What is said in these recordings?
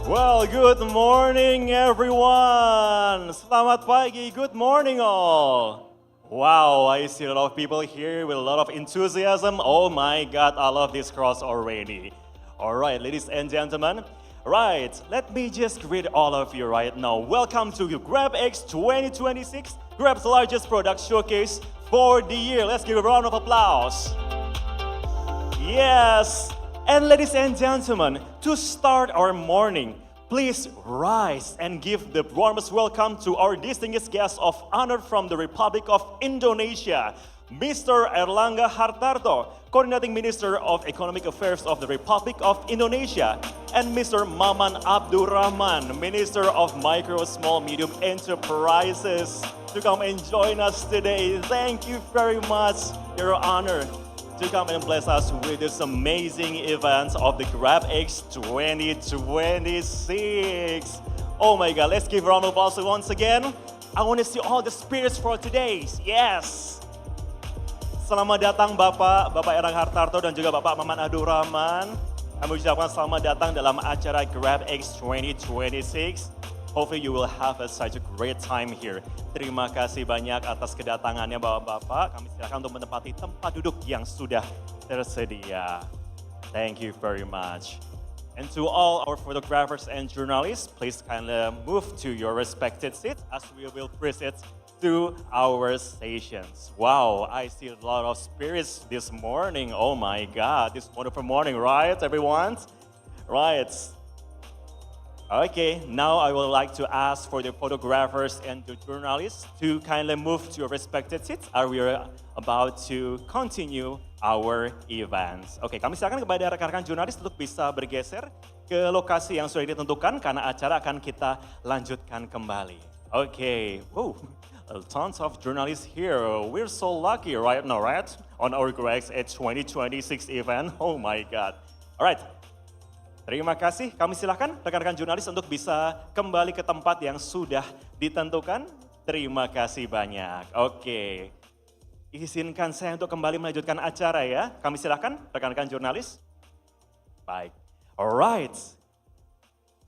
Well, good morning everyone. Selamat pagi, good morning all. Wow, I see a lot of people here with a lot of enthusiasm. Oh my God, I love this cross already. All right, ladies and gentlemen. Right, let me just greet all of you right now. Welcome to GrabX 2026, Grab's largest product showcase for the year. Let's give a round of applause. Yes, and ladies and gentlemen, to start our morning, please rise and give the warmest welcome to our distinguished guest of honor from the Republic of Indonesia, Mr. Erlangga Hartarto, Coordinating Minister of Economic Affairs of the Republic of Indonesia, and Mr. Maman Abdurrahman, Minister of Micro, Small, Medium Enterprises, to come and join us today. Thank you very much, Your Honor, to come and bless us with this amazing event of the GrabX 2026. Oh my God, let's give a round of applause once again. I want to see all the spirits for today. Yes. Selamat datang Bapak Erlangga Hartarto dan juga Bapak Maman Abdurrahman. Kami ucapkan selamat datang dalam acara GrabX 2026. Hopefully you will have such a great time here. Terima kasih banyak atas kedatangannya Bapak-Bapak. Kami silakan untuk menempati tempat duduk yang sudah tersedia. Thank you very much. And to all our photographers and journalists, please kindly move to your respected seats as we will proceed to our stations. Wow, I see a lot of spirits this morning. Oh my God, this wonderful morning, right everyone? Right. Okay, now I would like to ask for the photographers and the journalists to kindly move to your respected seats as we are about to continue our events. Oke, kami silakan kepada rekan-rekan jurnalis untuk bisa bergeser ke lokasi yang sudah ditentukan karena acara akan kita lanjutkan kembali. Okay, wow, tons of journalists here. We're so lucky right now, right? On our GrabX 2026 event. Oh my God. Alright. Terima kasih, kami silakan rekan-rekan jurnalis untuk bisa kembali ke tempat yang sudah ditentukan. Terima kasih banyak. Oke, izinkan saya untuk kembali melanjutkan acara ya. Kami silakan rekan-rekan jurnalis. Baik, alright.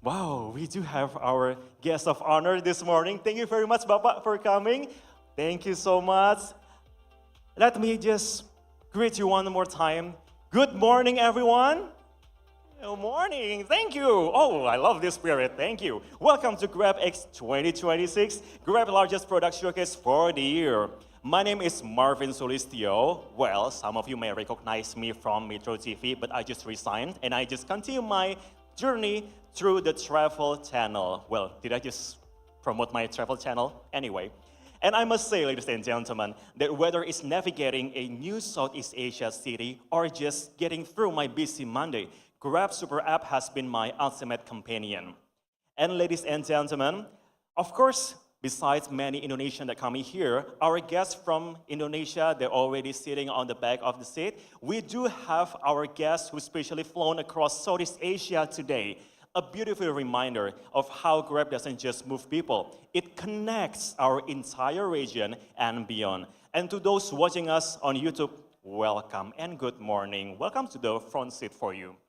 Wow, we do have our guest of honor this morning. Thank you very much Bapak for coming. Thank you so much. Let me just greet you one more time. Good morning everyone. Good morning, thank you. Oh, I love this spirit, thank you. Welcome to GrabX 2026, Grab's largest product showcase for the year. My name is Marvin Solistio. Well, some of you may recognize me from Metro TV, but I just resigned and I just continue my journey through the travel channel. Well, did I just promote my travel channel? Anyway. And I must say, ladies and gentlemen, that whether it's navigating a new Southeast Asia city or just getting through my busy Monday, Grab Super App has been my ultimate companion. And ladies and gentlemen, of course, besides many Indonesians that come here, our guests from Indonesia, they're already sitting on the back of the seat. We do have our guests who specially flown across Southeast Asia today. A beautiful reminder of how Grab doesn't just move people, it connects our entire region and beyond. And to those watching us on YouTube, welcome and good morning. Welcome to the front seat for you.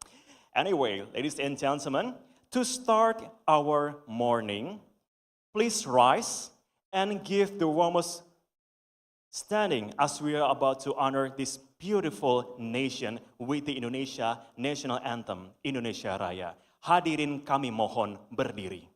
Anyway, ladies and gentlemen, to start our morning, please rise and give the warmest standing as we are about to honor this beautiful nation with the Indonesia National Anthem, Indonesia Raya. Hadirin kami mohon berdiri.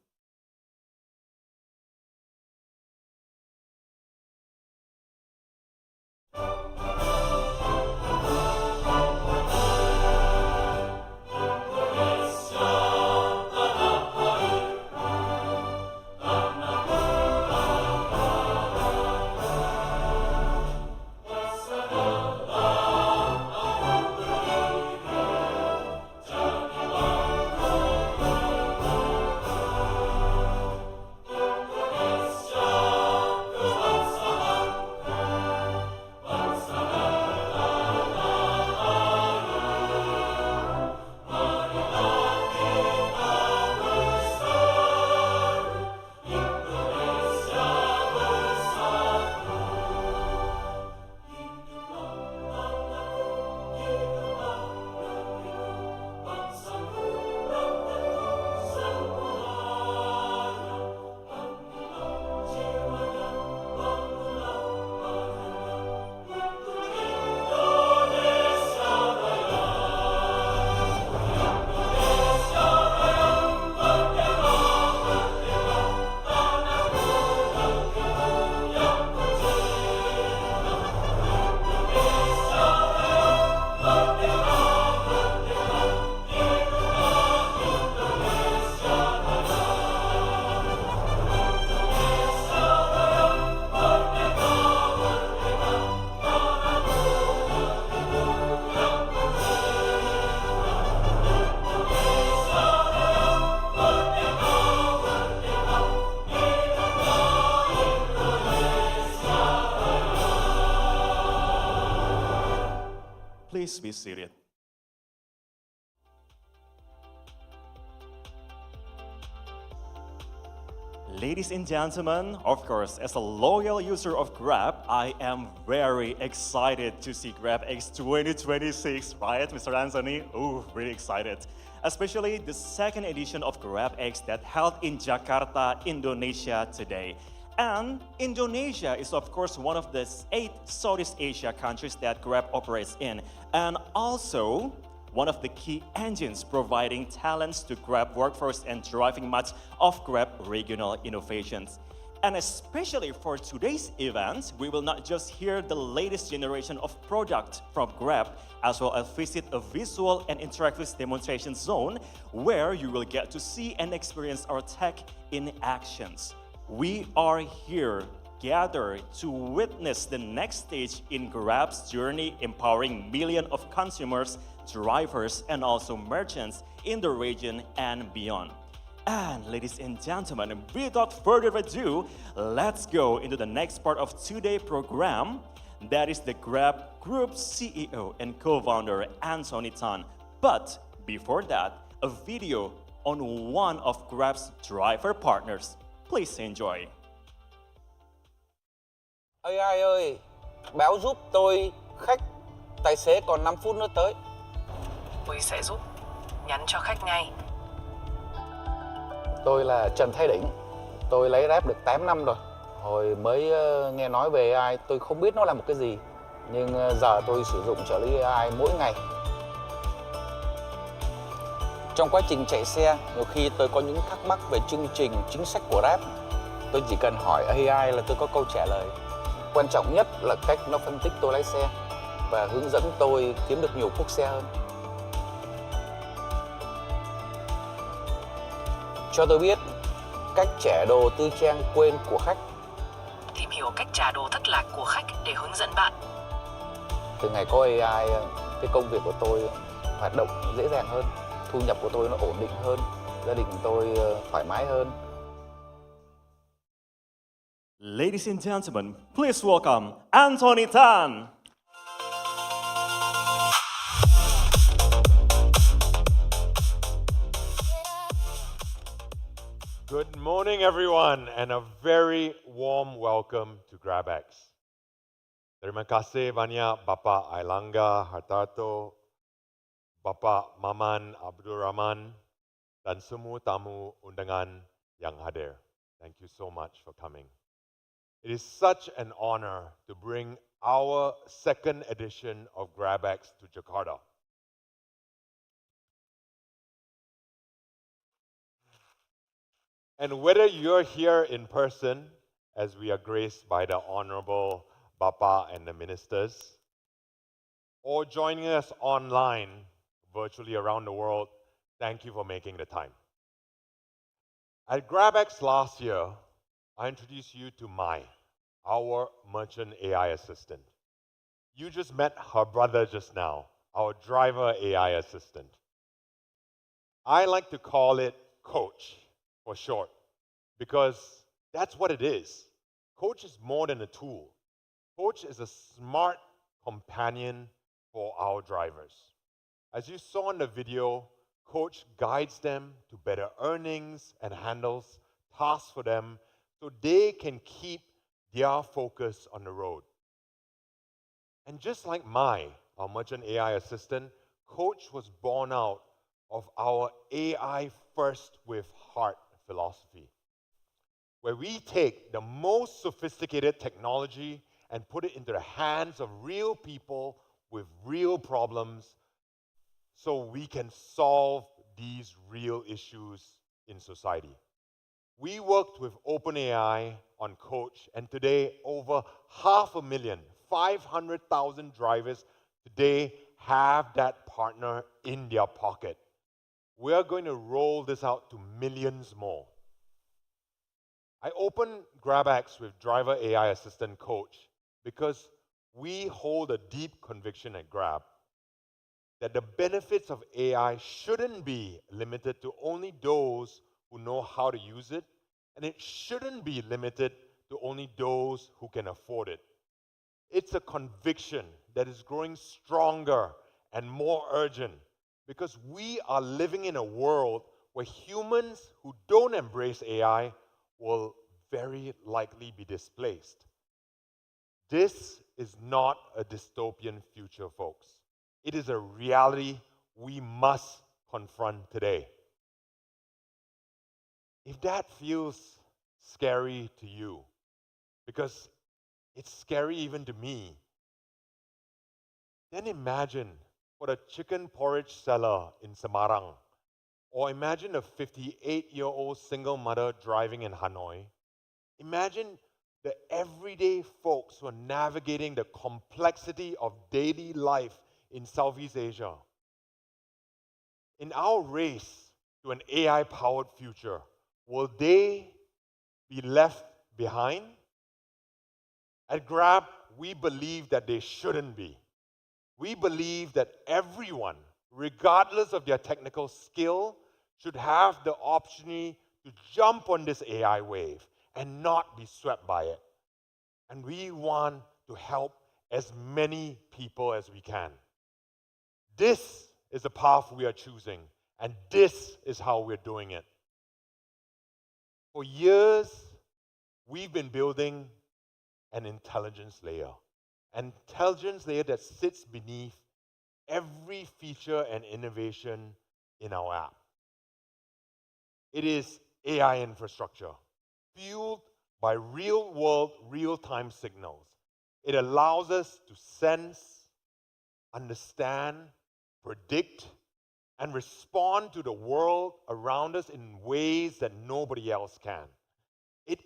seated. Ladies and gentlemen, of course, as a loyal user of Grab, I am very excited to see GrabX 2026, right, Mr. Anthony? Oh, really excited. Especially the second edition of GrabX that held in Jakarta, Indonesia today. And Indonesia is, of course, one of the 8 Southeast Asia countries that Grab operates in, and also one of the key engines providing talents to Grab workforce and driving much of Grab regional innovations. And especially for today's event, we will not just hear the latest generation of product from Grab, as well as visit a visual and interactive demonstration zone where you will get to see and experience our tech in actions. We are here gathered to witness the next stage in Grab's journey, empowering millions of consumers, drivers, and also merchants in the region and beyond. And ladies and gentlemen, without further ado, let's go into the next part of today's program. That is the Grab Group CEO and co-founder Anthony Tan. But before that, a video on one of Grab's driver partners. Please enjoy. AI ơi, báo giúp tôi khách tài xế còn 5 phút nữa tới. Tôi sẽ giúp, nhắn cho khách ngay. Tôi là Trần Thái Đỉnh, tôi lấy Grab được 8 năm rồi. Hồi mới nghe nói về AI, tôi không biết nó là một cái gì. Nhưng giờ tôi sử dụng trợ lý AI mỗi ngày. Trong quá trình chạy xe, nhiều khi tôi có những thắc mắc về chương trình, chính sách của Grab. Tôi chỉ cần hỏi AI là tôi có câu trả lời. Quan trọng nhất là cách nó phân tích tôi lái xe và hướng dẫn tôi kiếm được nhiều quốc xe hơn. Cho tôi biết cách trả đồ tư trang quên của khách. Tìm hiểu cách trả đồ thất lạc của khách để hướng dẫn bạn. Từ ngày có AI, cái công việc của tôi hoạt động dễ dàng hơn, thu nhập của tôi nó ổn định hơn, gia đình tôi thoải mái hơn. Ladies and gentlemen, please welcome Anthony Tan. Good morning, everyone, and a very warm welcome to GrabX. Terima kasih banyak Bapak Ailangga Hartarto, Bapak Maman Abdul Rahman, dan semua tamu undangan yang hadir. Thank you so much for coming. It is such an honor to bring our second edition of GrabX to Jakarta. And whether you're here in person, as we are graced by the Honorable Bapa and the ministers, or joining us online, virtually around the world, thank you for making the time. At GrabX last year, I introduced you to Mai, our merchant AI assistant. You just met her brother just now, our driver AI assistant. I like to call it Coach for short, because that's what it is. Coach is more than a tool. Coach is a smart companion for our drivers. As you saw in the video, Coach guides them to better earnings and handles tasks for them so they can keep their focus on the road. And just like Mai, our merchant AI assistant, Coach was born out of our AI first with heart philosophy, where we take the most sophisticated technology and put it into the hands of real people with real problems so we can solve these real issues in society. We worked with OpenAI on Coach, and today over 500,000, 500,000 drivers today have that partner in their pocket. We are going to roll this out to millions more. I opened GrabX with Driver AI Assistant Coach because we hold a deep conviction at Grab that the benefits of AI shouldn't be limited to only those who know how to use it, and it shouldn't be limited to only those who can afford it. It's a conviction that is growing stronger and more urgent because we are living in a world where humans who don't embrace AI will very likely be displaced. This is not a dystopian future, folks. It is a reality we must confront today. If that feels scary to you, because it's scary even to me, then imagine for the chicken porridge seller in Semarang, or imagine a 58-year-old single mother driving in Hanoi. Imagine the everyday folks who are navigating the complexity of daily life in Southeast Asia. In our race to an AI-powered future, will they be left behind? At Grab, we believe that they shouldn't be. We believe that everyone, regardless of their technical skill, should have the opportunity to jump on this AI wave and not be swept by it. And we want to help as many people as we can. This is the path we are choosing, and this is how we're doing it. For years, we've been building an intelligence layer that sits beneath every feature and innovation in our app. It is AI infrastructure, fueled by real-world, real-time signals. It allows us to sense, understand, predict, and respond to the world around us in ways that nobody else can. It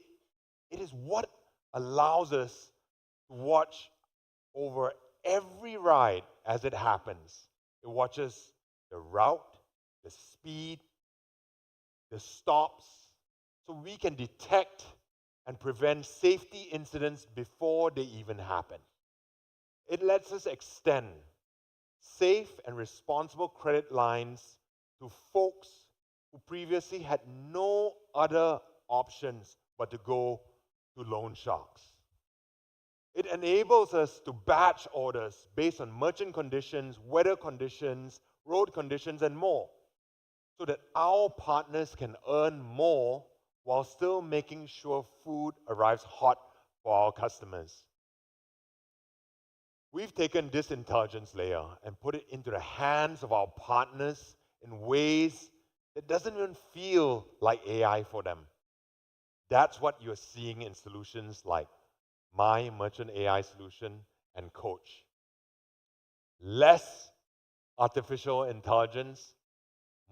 is what allows us to watch over every ride as it happens. It watches the route, the speed, the stops, so we can detect and prevent safety incidents before they even happen. It lets us extend safe and responsible credit lines to folks who previously had no other options but to go to loan sharks. It enables us to batch orders based on merchant conditions, weather conditions, road conditions, and more, so that our partners can earn more while still making sure food arrives hot for our customers. We've taken this intelligence layer and put it into the hands of our partners in ways that doesn't even feel like AI for them. That's what you're seeing in solutions like My Merchant AI Solution and Coach. Less artificial intelligence,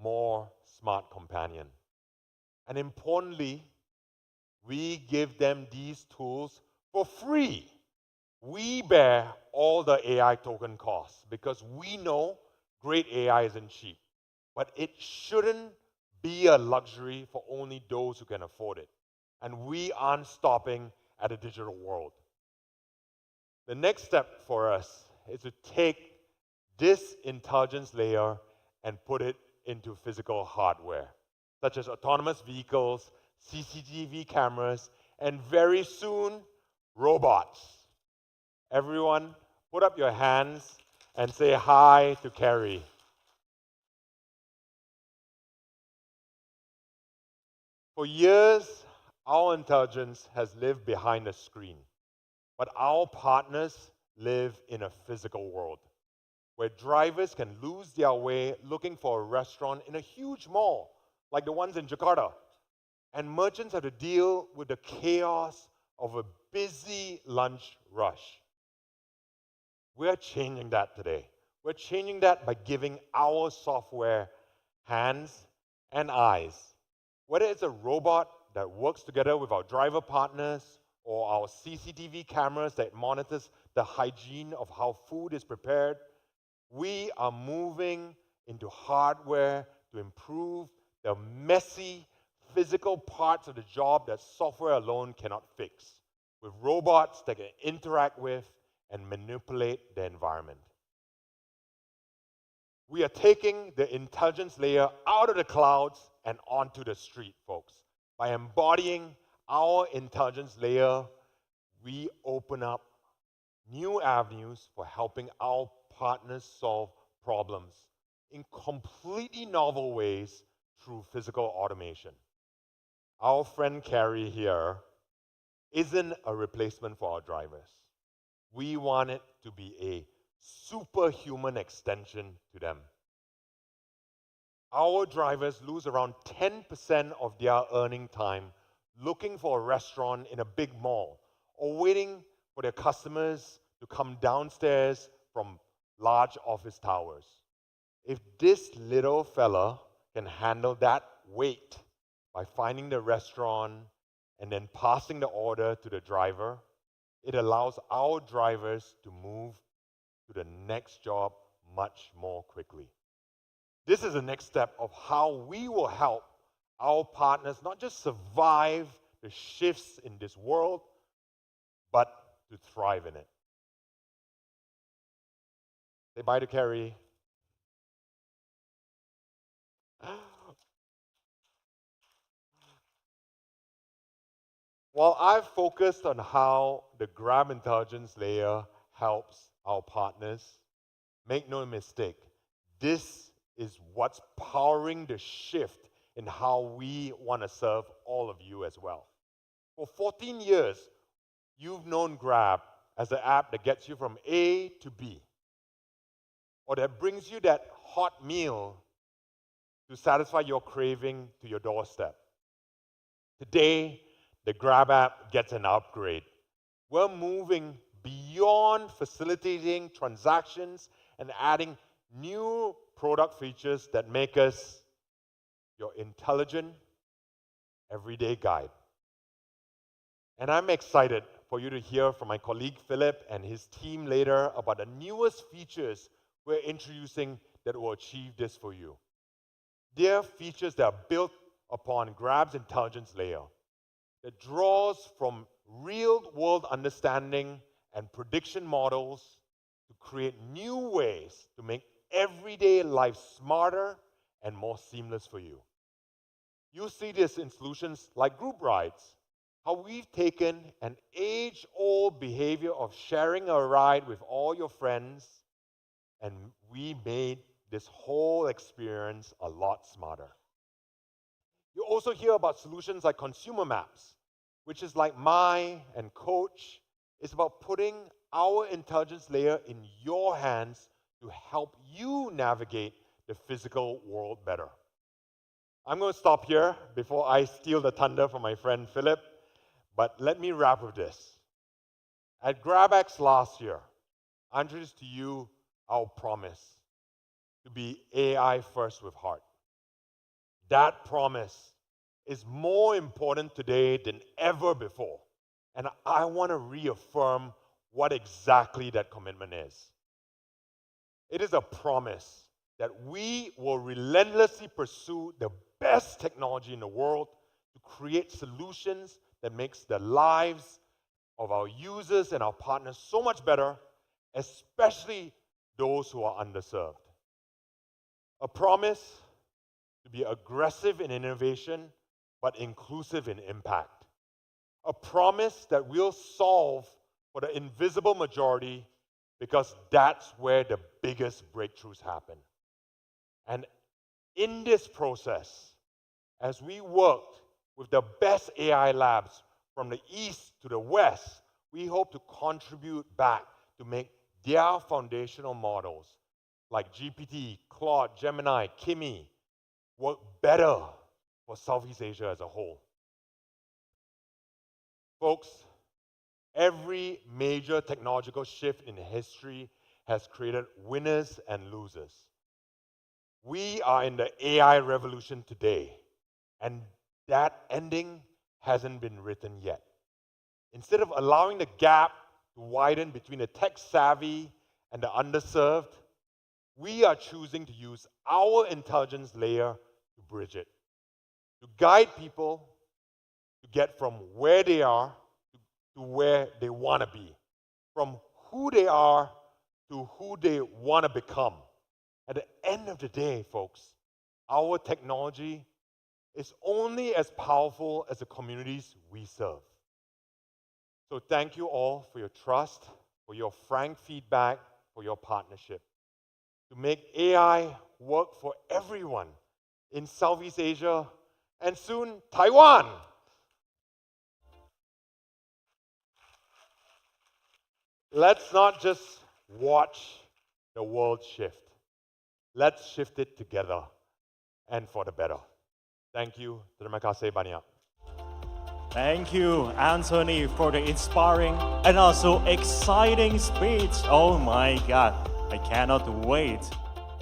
more smart companion. And importantly, we give them these tools for free. We bear all the AI token costs because we know great AI isn't cheap, but it shouldn't be a luxury for only those who can afford it. And we aren't stopping at a digital world. The next step for us is to take this intelligence layer and put it into physical hardware, such as autonomous vehicles, CCTV cameras, and very soon, robots. Everyone, put up your hands and say hi to Carrie. For years, our intelligence has lived behind a screen, but our partners live in a physical world where drivers can lose their way looking for a restaurant in a huge mall, like the ones in Jakarta, and merchants have to deal with the chaos of a busy lunch rush. We're changing that today. We're changing that by giving our software hands and eyes. Whether it's a robot that works together with our driver partners or our CCTV cameras that monitors the hygiene of how food is prepared, we are moving into hardware to improve the messy physical parts of the job that software alone cannot fix, with robots that can interact with and manipulate the environment. We are taking the intelligence layer out of the clouds and onto the street, folks. By embodying our intelligence layer, we open up new avenues for helping our partners solve problems in completely novel ways through physical automation. Our friend Carrie here isn't a replacement for our drivers. We want it to be a superhuman extension to them. Our drivers lose around 10% of their earning time looking for a restaurant in a big mall or waiting for their customers to come downstairs from large office towers. If this little fella can handle that wait by finding the restaurant and then passing the order to the driver, it allows our drivers to move to the next job much more quickly. This is the next step of how we will help our partners not just survive the shifts in this world, but to thrive in it. Say bye to Carrie. While I've focused on how the Grab intelligence layer helps our partners, make no mistake, this is what's powering the shift in how we want to serve all of you as well. For 14 years, you've known Grab as an app that gets you from A to B, or that brings you that hot meal to satisfy your craving to your doorstep. Today, the Grab app gets an upgrade. We're moving beyond facilitating transactions and adding new product features that make us your intelligent, everyday guide. And I'm excited for you to hear from my colleague Philip and his team later about the newest features we're introducing that will achieve this for you. They're features that are built upon Grab's intelligence layer that draws from real-world understanding and prediction models to create new ways to make everyday life smarter and more seamless for you. You'll see this in solutions like group rides, how we've taken an age-old behavior of sharing a ride with all your friends, and we made this whole experience a lot smarter. You also hear about solutions like consumer maps, which is like My and Coach. It's about putting our intelligence layer in your hands to help you navigate the physical world better. I'm going to stop here before I steal the thunder from my friend Philip, but let me wrap with this. At GrabX last year, I introduced to you our promise to be AI first with heart. That promise is more important today than ever before. And I want to reaffirm what exactly that commitment is. It is a promise that we will relentlessly pursue the best technology in the world to create solutions that makes the lives of our users and our partners so much better, especially those who are underserved. A promise to be aggressive in innovation, but inclusive in impact. A promise that we'll solve for the invisible majority because that's where the biggest breakthroughs happen. And in this process, as we worked with the best AI labs from the east to the west, we hope to contribute back to make their foundational models like GPT, Claude, Gemini, Kimi work better for Southeast Asia as a whole. Folks, every major technological shift in history has created winners and losers. We are in the AI revolution today, and that ending hasn't been written yet. Instead of allowing the gap to widen between the tech-savvy and the underserved, we are choosing to use our intelligence layer to bridge it, to guide people to get from where they are to where they want to be, from who they are to who they want to become. At the end of the day, folks, our technology is only as powerful as the communities we serve. So thank you all for your trust, for your frank feedback, for your partnership. to make AI work for everyone in Southeast Asia and soon Taiwan. Let's not just watch the world shift. Let's shift it together and for the better. Thank you. Terima kasih banyak. Thank you, Anthony, for the inspiring and also exciting speech. Oh my God, I cannot wait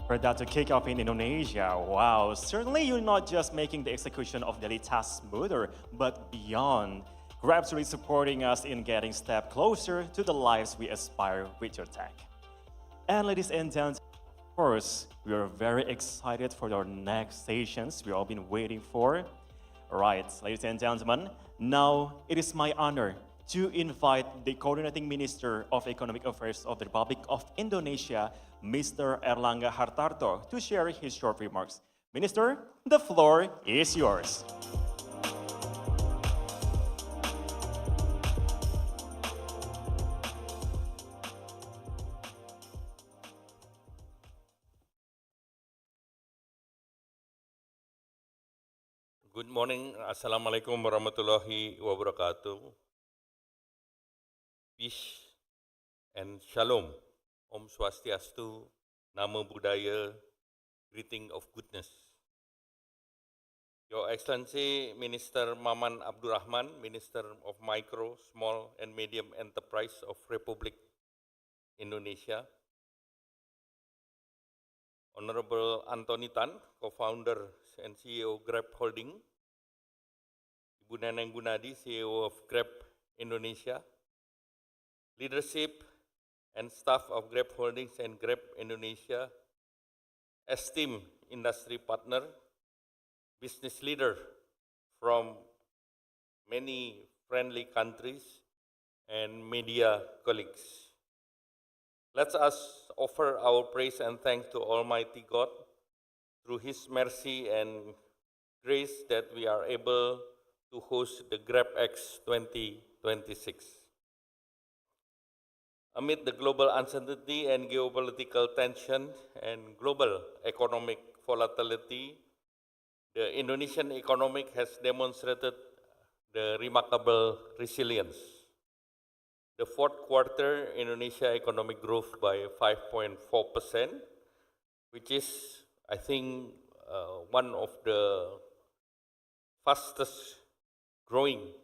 for that to kick off in Indonesia. Wow, certainly you're not just making the execution of daily tasks smoother, but beyond. Grab's really supporting us in getting step closer to the lives we aspire with your tech. And ladies and gentlemen, of course, we are very excited for our next sessions we've all been waiting for. All right, ladies and gentlemen, now it is my honor to invite the Coordinating Minister of Economic Affairs of the Republic of Indonesia, Mr. Erlangga Hartarto, to share his short remarks. Minister, the floor is yours. Good morning. Assalamualaikum warahmatullahi wabarakatuh. Peace and shalom. Om Swastiastu, Namo Buddhaya, greeting of goodness. Your Excellency Minister Maman Abdurrahman, Minister of Micro, Small and Medium Enterprise of Republic Indonesia. Honorable Anthony Tan, Co-founder and CEO Grab Holding. Ibu Neneng Gunadi, CEO of Grab Indonesia. Leadership and staff of Grab Holdings and Grab Indonesia. Esteemed industry partner, business leader from many friendly countries, and media colleagues. Let us offer our praise and thanks to Almighty God through His mercy and grace that we are able to host the GrabX 2026. Amid the global uncertainty and geopolitical tension and global economic volatility, the Indonesian economy has demonstrated the remarkable resilience. The fourth quarter, Indonesia economic growth by 5.4%, which is, I think, one of the fastest growing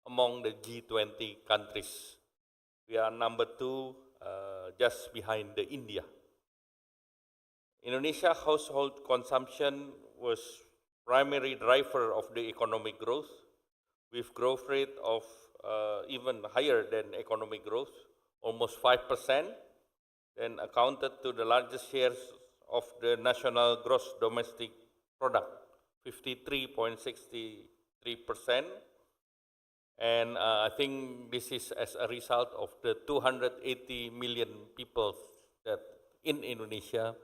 among the G20 countries. We are number 2, just behind the India. Indonesia household consumption was primary driver of the economic growth, with growth rate of even higher than economic growth, almost 5%, and accounted to the largest shares of the national gross domestic product, 53.63%. And I think this is as a result of the 280 million people that in Indonesia,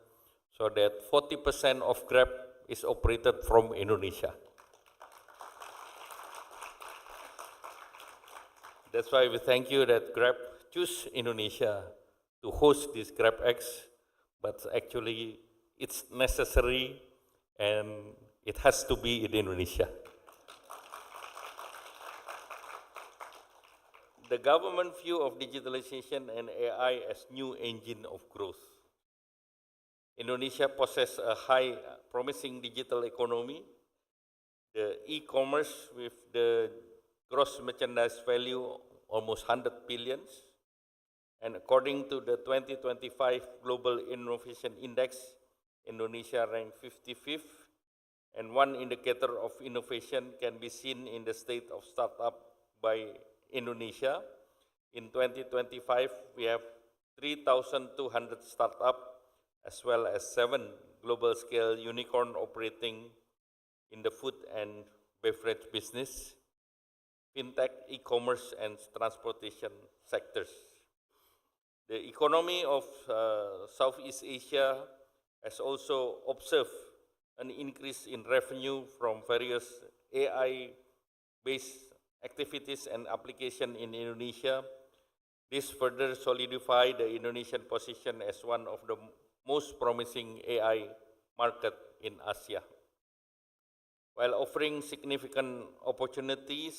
so that 40% of Grab is operated from Indonesia. That's why we thank you that Grab choose Indonesia to host this GrabX, but actually it's necessary and it has to be in Indonesia. The government view of digitalization and AI as new engine of growth. Indonesia possesses a high promising digital economy. The e-commerce with the gross merchandise value almost 100 billions. And according to the 2025 Global Innovation Index, Indonesia ranked 55th. And one indicator of innovation can be seen in the state of startup by Indonesia. In 2025, we have 3,200 startups as well as 7 global scale unicorn operating in the food and beverage business, fintech, e-commerce, and transportation sectors. The economy of Southeast Asia has also observed an increase in revenue from various AI-based activities and applications in Indonesia. This further solidifies the Indonesian position as one of the most promising AI market in Asia. While offering significant opportunities,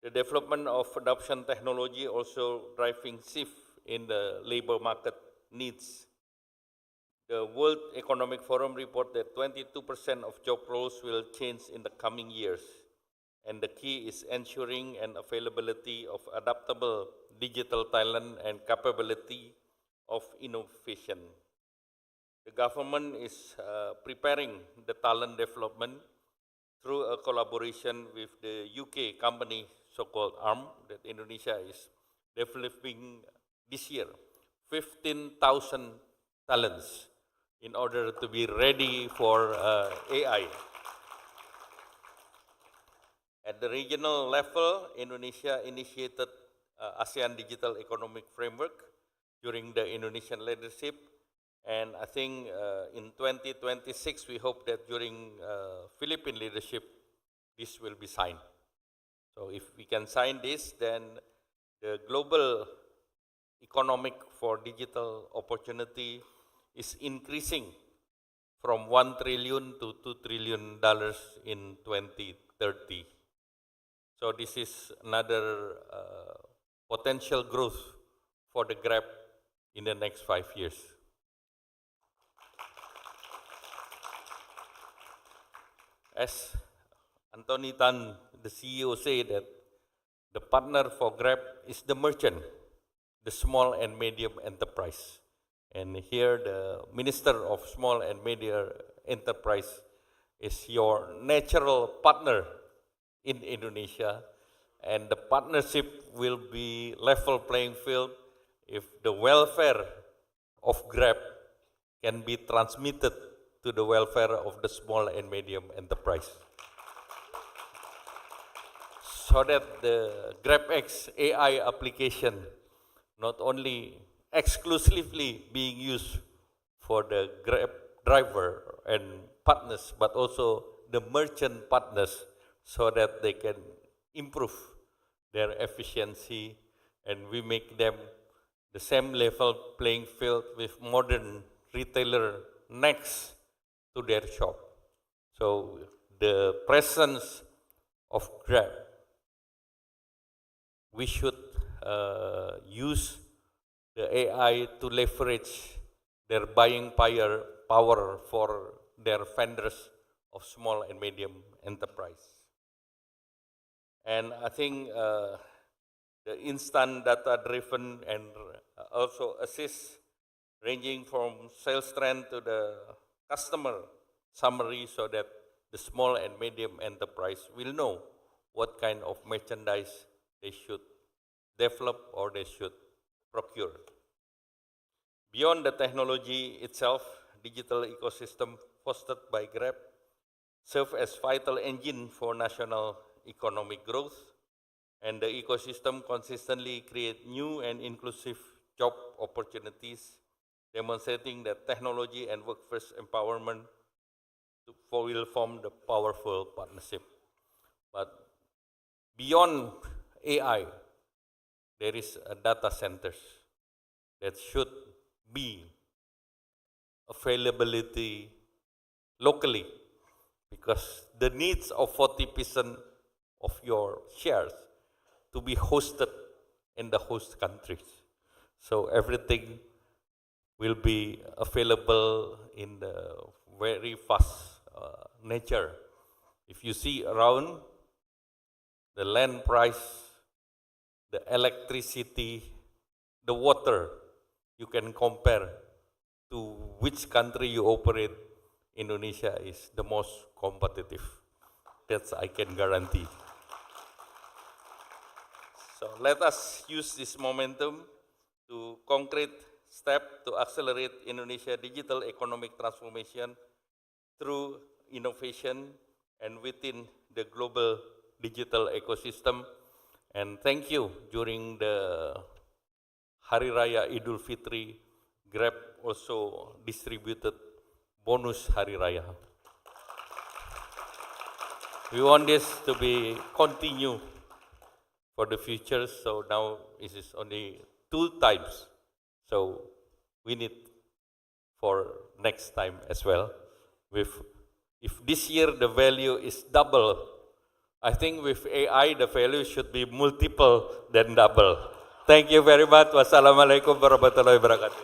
the development of adoption technology also driving shift in the labor market needs. The World Economic Forum report that 22% of job roles will change in the coming years, and the key is ensuring an availability of adaptable digital talent and capability of innovation. The government is preparing the talent development through a collaboration with the UK company so-called ARM that Indonesia is developing this year, 15,000 talents in order to be ready for AI. At the regional level, Indonesia initiated ASEAN Digital Economic Framework during the Indonesian leadership. And I think in 2026, we hope that during Philippine leadership, this will be signed. So if we can sign this, then the global economic for digital opportunity is increasing from $1 trillion to $2 trillion in 2030. So this is another potential growth for the Grab in the next 5 years. As Anthony Tan, the CEO, said that the partner for Grab is the merchant, the small and medium enterprise. And here the Minister of Small and Medium Enterprise is your natural partner in Indonesia. And the partnership will be level playing field if the welfare of Grab can be transmitted to the welfare of the small and medium enterprise. So that the GrabX AI application not only exclusively being used for the Grab driver and partners, but also the merchant partners, so that they can improve their efficiency and we make them the same level playing field with modern retailer next to their shop. So the presence of Grab, we should use the AI to leverage their buying power for their vendors of small and medium enterprise. And I think the instant data driven and also assist ranging from sales trend to the customer summary, so that the small and medium enterprise will know what kind of merchandise they should develop or they should procure. Beyond the technology itself, digital ecosystem fostered by Grab serve as vital engine for national economic growth, and the ecosystem consistently create new and inclusive job opportunities, demonstrating that technology and workforce empowerment will form the powerful partnership. But beyond AI, there is a data centers that should be availability locally, because the needs of 40% of your shares to be hosted in the host countries. So everything will be available in the very fast nature. If you see around, the land price, the electricity, the water, you can compare to which country you operate. Indonesia is the most competitive. That's I can guarantee. So let us use this momentum to concrete step to accelerate Indonesia digital economic transformation through innovation and within the global digital ecosystem. And thank you. During the Hari Raya Idul Fitri, Grab also distributed bonus Hari Raya. We want this to be continue for the future. So now it is only 2 times. So we need for next time as well. If this year the value is double, I think with AI the value should be multiple than double. Thank you very much. Wassalamualaikum warahmatullahi wabarakatuh.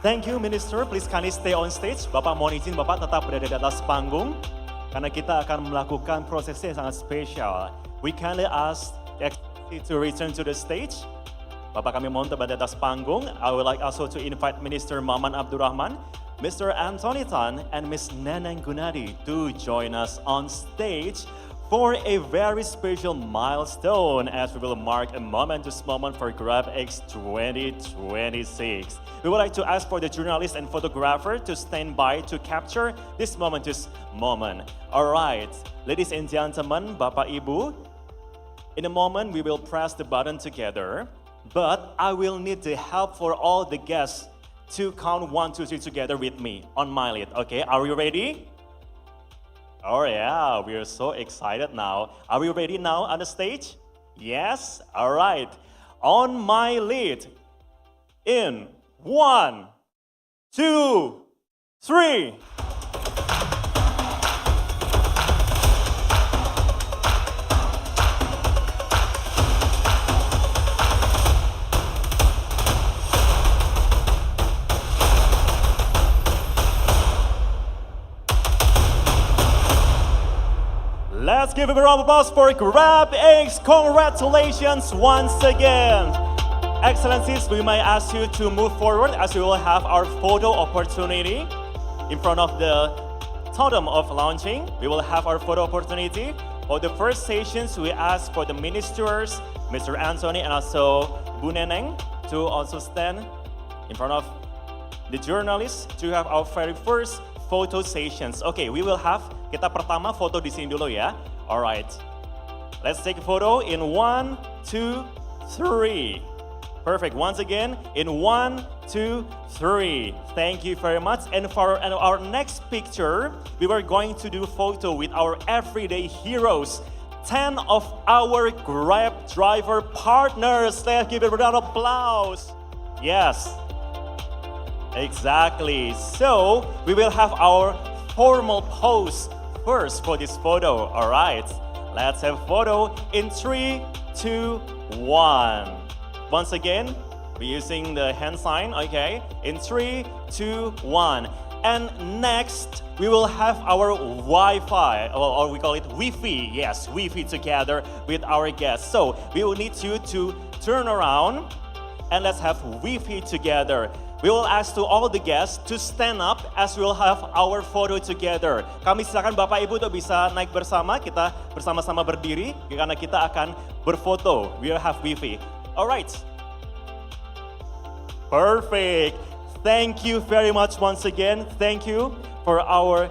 Thank you, Minister. Please kindly stay on stage. Bapak mohon izin Bapak tetap berada di atas panggung karena kita akan melakukan prosesnya yang sangat spesial. We kindly ask the Excellency to return to the stage. Bapak kami mohon tetap di atas panggung. I would like also to invite Minister Maman Abdurrahman, Mr. Anthony Tan, and Ms. Neneng Gunadi to join us on stage for a very special milestone as we will mark a momentous moment for GrabX 2026. We would like to ask for the journalist and photographer to stand by to capture this momentous moment. All right, ladies and gentlemen, Bapak Ibu, in a moment we will press the button together, but I will need the help for all the guests to count 1, 2, 3 together with me on my lead. Okay, are you ready? Oh yeah, we are so excited now. Are we ready now on the stage? Yes? All right. On my lead. In 1, 2, 3. Let's give a round of applause for GrabX. Congratulations once again. Excellencies, we may ask you to move forward as we will have our photo opportunity in front of the totem of launching. We will have our photo opportunity. For the first sessions, we ask for the ministers, Mr. Anthony and also Bu Neneng, to also stand in front of the journalists to have our very first photo sessions. Okay, we will have, kita pertama foto di sini dulu ya. Alright, let's take a photo in 1, 2, 3. Perfect, once again, in 1, 2, 3. Thank you very much. And for our next picture, we were going to do photo with our everyday heroes. 10 of our Grab driver partners. Let's give it a round of applause. Yes. Exactly. So we will have our formal pose first for this photo. All right. Let's have photo in 3, 2, 1. Once again, we're using the hand sign. Okay. In 3, 2, 1. And next, we will have our Wi-Fi, or we call it Wi-Fi. Yes, Wi-Fi together with our guests. So we will need you to turn around and let's have Wi-Fi together. We will ask to all the guests to stand up as we will have our photo together. Kami silakan Bapak Ibu untuk bisa naik bersama, kita bersama-sama berdiri karena kita akan berfoto. We will have Wi-Fi. Alright. Perfect. Thank you very much once again. Thank you for our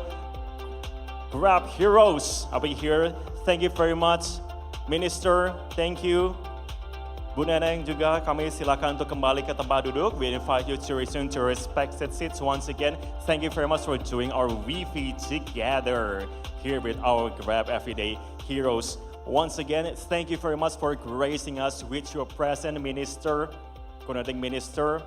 Grab heroes over here. Thank you very much, Minister. Thank you. Bu Neneng juga kami silakan untuk kembali ke tempat duduk. We invite you to return to your respected seats once again. Thank you very much for doing our Wi-Fi together here with our Grab Everyday Heroes. Once again, thank you very much for gracing us with your presence, Minister, Coordinating Minister.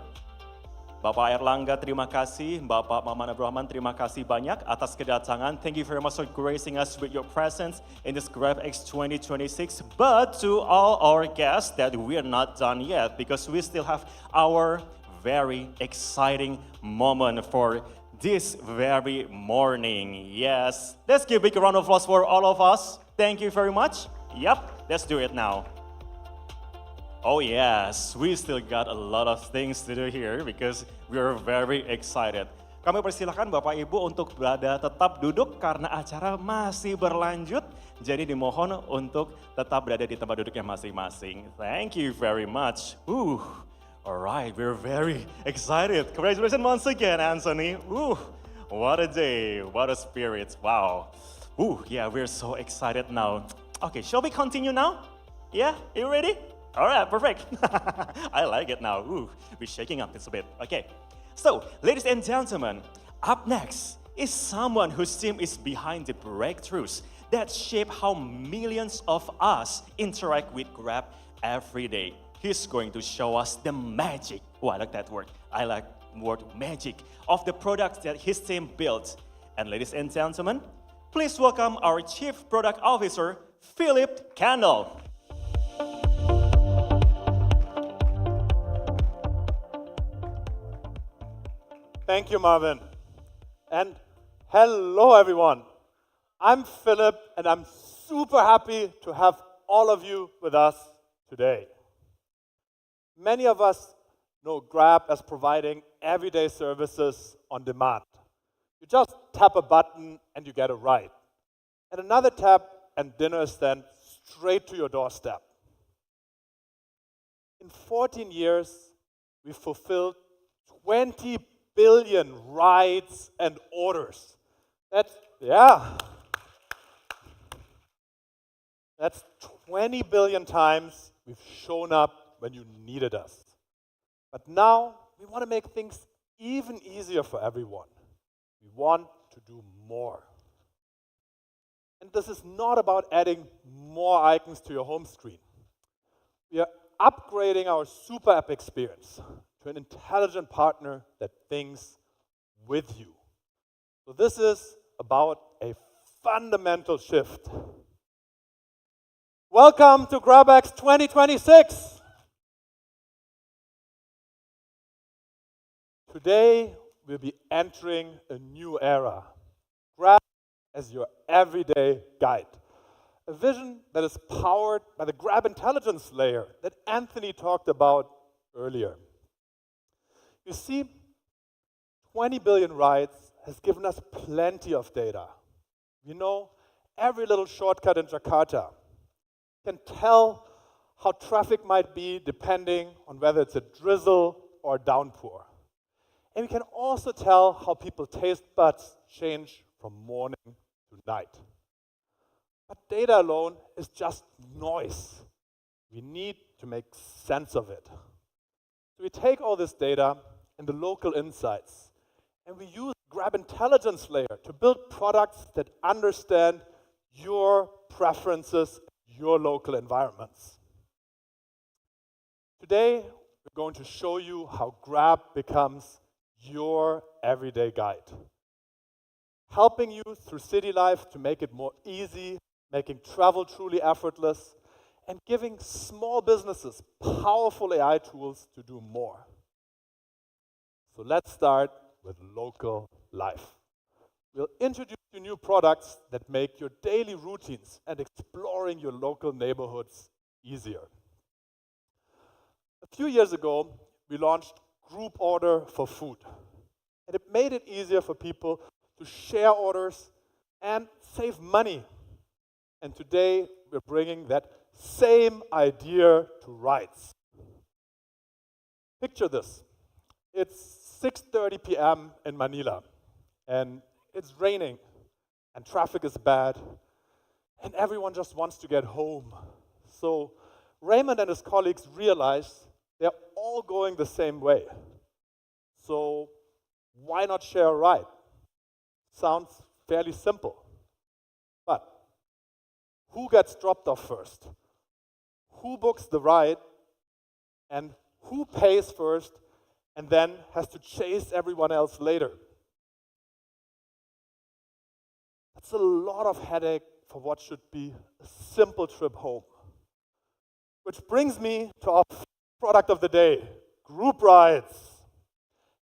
Bapak Erlangga, terima kasih. Bapak Maman Abdurrahman, terima kasih banyak atas kedatangan. Thank you very much for gracing us with your presence in this GrabX 2026. But to all our guests, that we are not done yet because we still have our very exciting moment for this very morning. Yes, let's give a big round of applause for all of us. Thank you very much. Yep, let's do it now. Oh yes, we still got a lot of things to do here because we are very excited. Kami persilakan Bapak Ibu untuk berada tetap duduk karena acara masih berlanjut. Jadi dimohon untuk tetap berada di tempat duduknya masing-masing. Thank you very much. Alright, we're very excited. Congratulations once again, Anthony. What a day, what a spirit, wow. Yeah, we're so excited now. Okay, shall we continue now? Yeah, you ready? All right, perfect. I like it now. We're shaking up this a bit. Okay, so ladies and gentlemen, up next is someone whose team is behind the breakthroughs that shape how millions of us interact with Grab every day. He's going to show us the magic. I like that word. I like word magic of the products that his team built. And ladies and gentlemen, please welcome our Chief Product Officer, Philip Candle. Thank you, Marvin. And hello, everyone. I'm Philip, and I'm super happy to have all of you with us today. Many of us know Grab as providing everyday services on demand. You just tap a button and you get a ride. And another tap and dinner is sent straight to your doorstep. In 14 years, we've fulfilled 20 billion rides and orders. That's 20 billion times we've shown up when you needed us. But now we want to make things even easier for everyone. We want to do more. And this is not about adding more icons to your home screen. We are upgrading our super app experience to an intelligent partner that thinks with you. So this is about a fundamental shift. Welcome to GrabX 2026. Today, we'll be entering a new era. Grab as your everyday guide. A vision that is powered by the Grab intelligence layer that Anthony talked about earlier. You see, 20 billion rides has given us plenty of data. We know every little shortcut in Jakarta. Can tell how traffic might be depending on whether it's a drizzle or a downpour. And we can also tell how people's taste buds change from morning to night. But data alone is just noise. We need to make sense of it. So we take all this data and the local insights, and we use Grab intelligence layer to build products that understand your preferences, your local environments. Today, we're going to show you how Grab becomes your everyday guide, helping you through city life to make it more easy, making travel truly effortless, and giving small businesses powerful AI tools to do more. So let's start with local life. We'll introduce you new products that make your daily routines and exploring your local neighborhoods easier. A few years ago, we launched Group Order for food. And it made it easier for people to share orders and save money. And today, we're bringing that same idea to rides. Picture this. It's 6:30 p.m. in Manila, and it's raining, and traffic is bad, and everyone just wants to get home. So Raymond and his colleagues realize they're all going the same way. So why not share a ride? Sounds fairly simple. But who gets dropped off first? Who books the ride? And who pays first and then has to chase everyone else later? That's a lot of headache for what should be a simple trip home. Which brings me to our product of the day, group rides.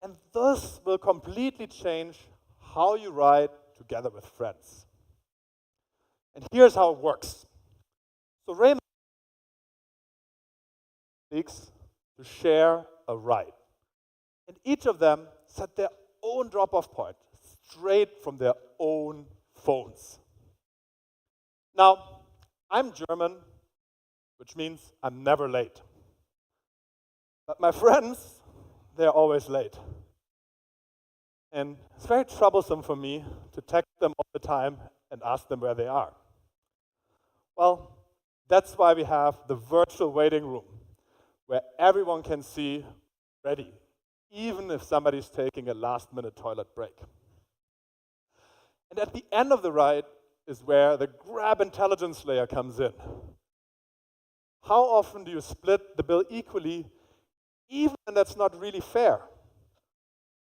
And this will completely change how you ride together with friends. And here's how it works. So Raymond speaks to share a ride. And each of them set their own drop-off point straight from their own phones. Now, I'm German, which means I'm never late. But my friends, they're always late. And it's very troublesome for me to text them all the time and ask them where they are. Well, that's why we have the virtual waiting room, where everyone can see ready, even if somebody's taking a last-minute toilet break. And at the end of the ride is where the Grab intelligence layer comes in. How often do you split the bill equally, even when that's not really fair?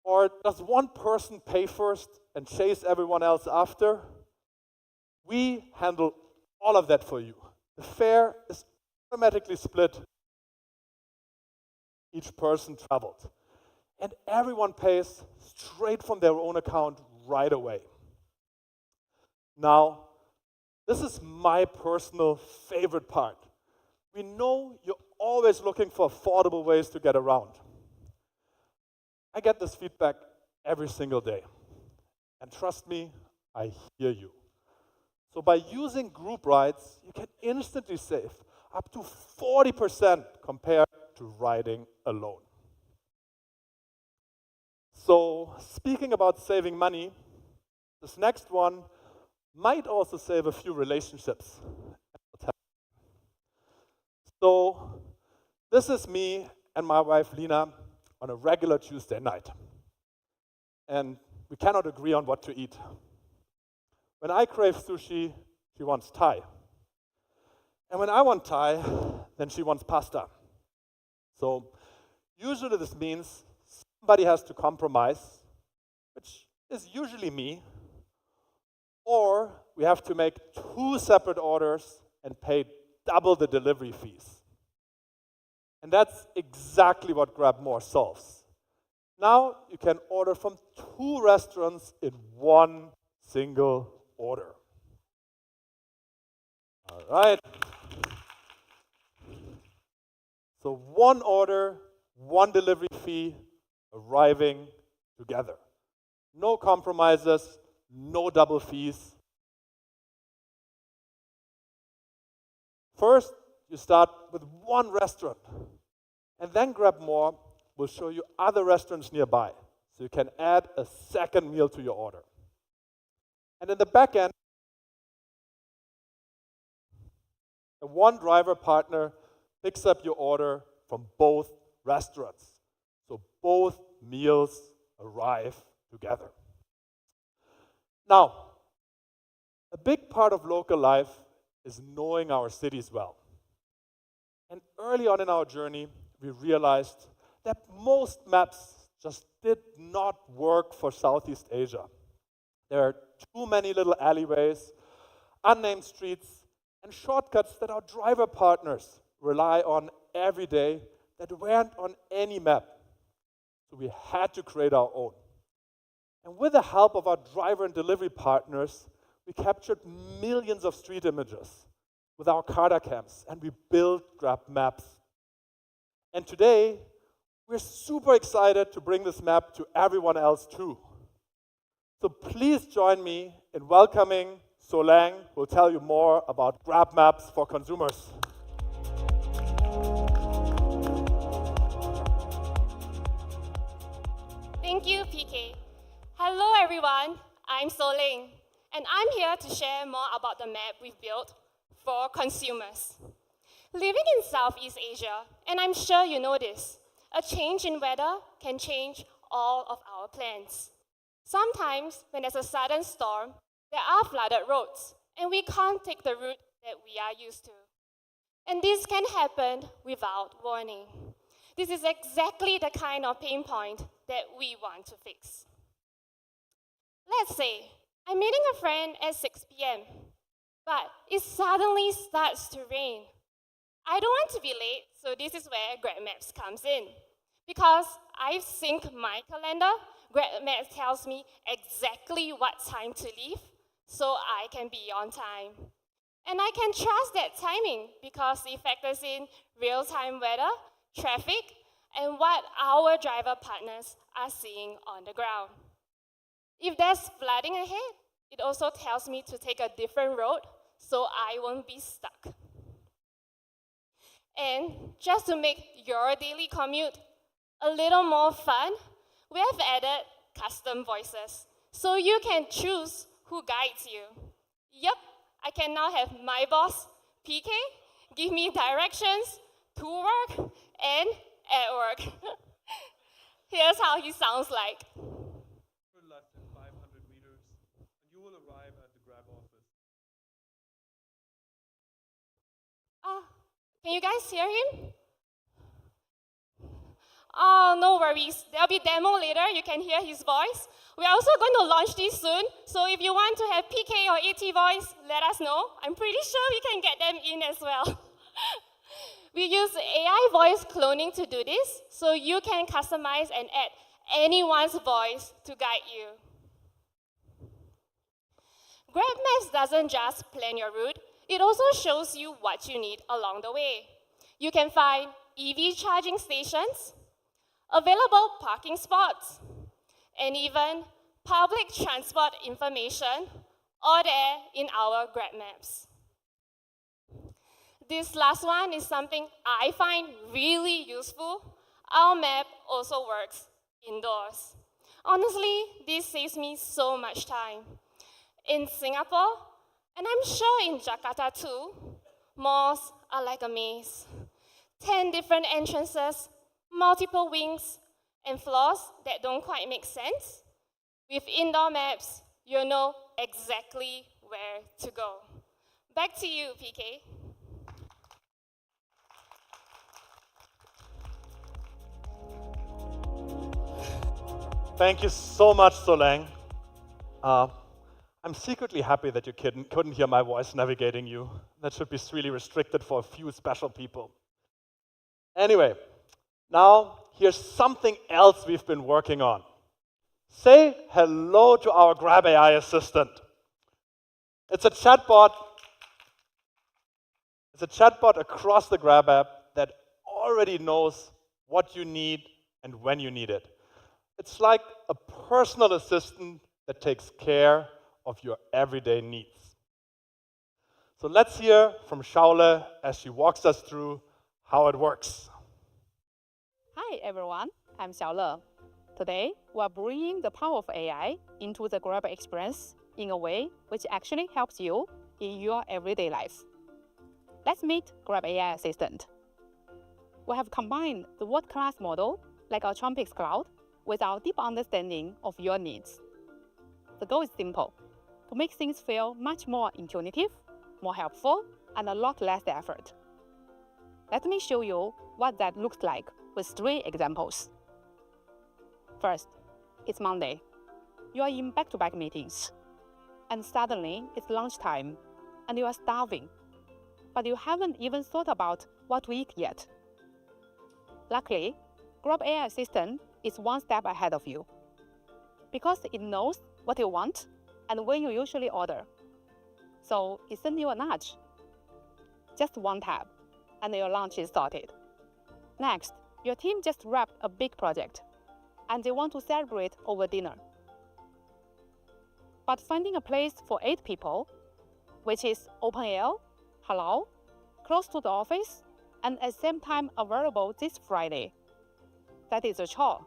Or does one person pay first and chase everyone else after? We handle all of that for you. The fare is automatically split. Each person traveled. And everyone pays straight from their own account right away. Now, this is my personal favorite part. We know you're always looking for affordable ways to get around. I get this feedback every single day. And trust me, I hear you. So by using group rides, you can instantly save up to 40% compared to riding alone. So speaking about saving money, this next one might also save a few relationships. So this is me and my wife Lina on a regular Tuesday night. And we cannot agree on what to eat. When I crave sushi, she wants Thai. And when I want Thai, then she wants pasta. So usually this means somebody has to compromise, which is usually me, or we have to make 2 separate orders and pay double the delivery fees. And that's exactly what Grab More solves. Now you can order from 2 restaurants in one single order. All right. So 1 order, 1 delivery fee, arriving together. No compromises, no double fees. First, you start with 1 restaurant, and then Grab More will show you other restaurants nearby, so you can add a second meal to your order. And in the back end, a 1 driver partner picks up your order from both restaurants. So both meals arrive together. Now, a big part of local life is knowing our cities well. And early on in our journey, we realized that most maps just did not work for Southeast Asia. There are too many little alleyways, unnamed streets, and shortcuts that our driver partners rely on every day that weren't on any map. So we had to create our own. And with the help of our driver and delivery partners, we captured millions of street images with our Carta cams, and we built Grab Maps. And today, we're super excited to bring this map to everyone else too. So please join me in welcoming Solang, who will tell you more about Grab Maps for consumers. Thank you, PK. Hello, everyone. I'm Soling, and I'm here to share more about the map we've built for consumers. Living in Southeast Asia, and I'm sure you know this, a change in weather can change all of our plans. Sometimes, when there's a sudden storm, there are flooded roads, and we can't take the route that we are used to. And this can happen without warning. This is exactly the kind of pain point that we want to fix. Let's say I'm meeting a friend at 6 p.m., but it suddenly starts to rain. I don't want to be late, so this is where Grab Maps comes in. Because I've synced my calendar, Grab Maps tells me exactly what time to leave, so I can be on time. And I can trust that timing because it factors in real-time weather, traffic, and what our driver partners are seeing on the ground. If there's flooding ahead, it also tells me to take a different road so I won't be stuck. And just to make your daily commute a little more fun, we have added custom voices so you can choose who guides you. Yep, I can now have my boss, PK, give me directions to work and at work. Here's how he sounds like. For less than 500 meters, you will arrive at the Grab office. Can you guys hear him? Oh, no worries. There'll be demo later. You can hear his voice. We're also going to launch this soon. So if you want to have PK or AT voice, let us know. I'm pretty sure we can get them in as well. We use AI voice cloning to do this, so you can customize and add anyone's voice to guide you. GrabMaps doesn't just plan your route, it also shows you what you need along the way. You can find EV charging stations, available parking spots, and even public transport information, all there in our GrabMaps. This last one is something I find really useful. Our map also works indoors. Honestly, this saves me so much time. In Singapore, and I'm sure in Jakarta too, malls are like a maze. 10 different entrances, multiple wings, and floors that don't quite make sense. With indoor maps, you'll know exactly where to go. Back to you, PK. Thank you so much, Soleng. I'm secretly happy that you couldn't hear my voice navigating you. That should be really restricted for a few special people. Anyway, now here's something else we've been working on. Say hello to our GrabAI assistant. It's a chatbot. It's a chatbot across the Grab app that already knows what you need and when you need it. It's like a personal assistant that takes care of your everyday needs. So let's hear from Shaule as she walks us through how it works. Hi everyone, I'm Xiaole. Today, we're bringing the power of AI into the Grab experience in a way which actually helps you in your everyday life. Let's meet Grab AI Assistant. We have combined the world-class model, like our Trumpix Cloud, with our deep understanding of your needs. The goal is simple, to make things feel much more intuitive, more helpful, and a lot less effort. Let me show you what that looks like with 3 examples. First, it's Monday. You are in back-to-back meetings, and suddenly it's lunchtime, and you are starving, but you haven't even thought about what to eat yet. Luckily, Grab AI Assistant is one step ahead of you, because it knows what you want and when you usually order. So it sends you a nudge. Just one tap, and your lunch is sorted. Next, your team just wrapped a big project, and they want to celebrate over dinner. But finding a place for 8 people, which is open air, halal, close to the office, and at the same time available this Friday, that is a chore.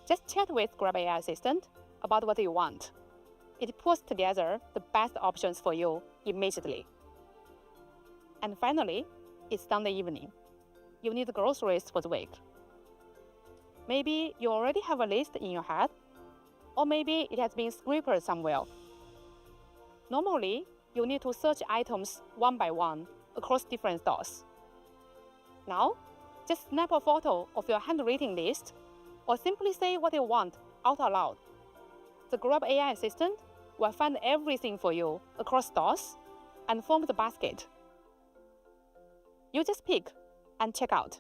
Just chat with Grab AI Assistant about what you want. It puts together the best options for you immediately. And finally, it's Sunday evening. You need groceries for the week. Maybe you already have a list in your head, or maybe it has been scraped somewhere. Normally, you need to search items one by one across different stores. Now, just snap a photo of your handwritten list, or simply say what you want out loud. The Grab AI Assistant will find everything for you across stores and form the basket. You just pick and check out.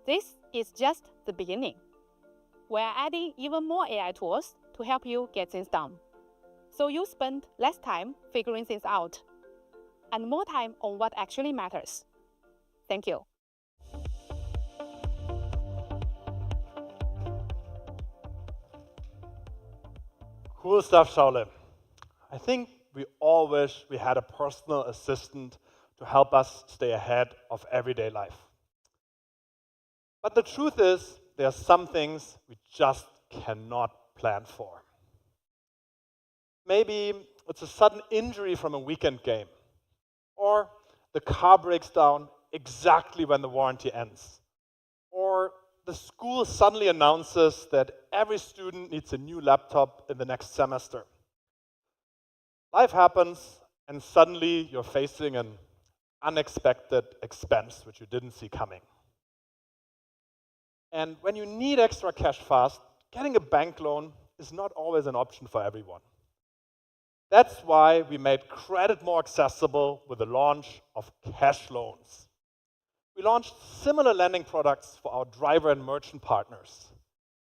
This is just the beginning. We're adding even more AI tools to help you get things done, so you spend less time figuring things out and more time on what actually matters. Thank you. Cool stuff, Shaule. I think we all wish we had a personal assistant to help us stay ahead of everyday life. But the truth is, there are some things we just cannot plan for. Maybe it's a sudden injury from a weekend game, or the car breaks down exactly when the warranty ends, or the school suddenly announces that every student needs a new laptop in the next semester. Life happens, and suddenly you're facing an unexpected expense which you didn't see coming. And when you need extra cash fast, getting a bank loan is not always an option for everyone. That's why we made credit more accessible with the launch of cash loans. We launched similar lending products for our driver and merchant partners,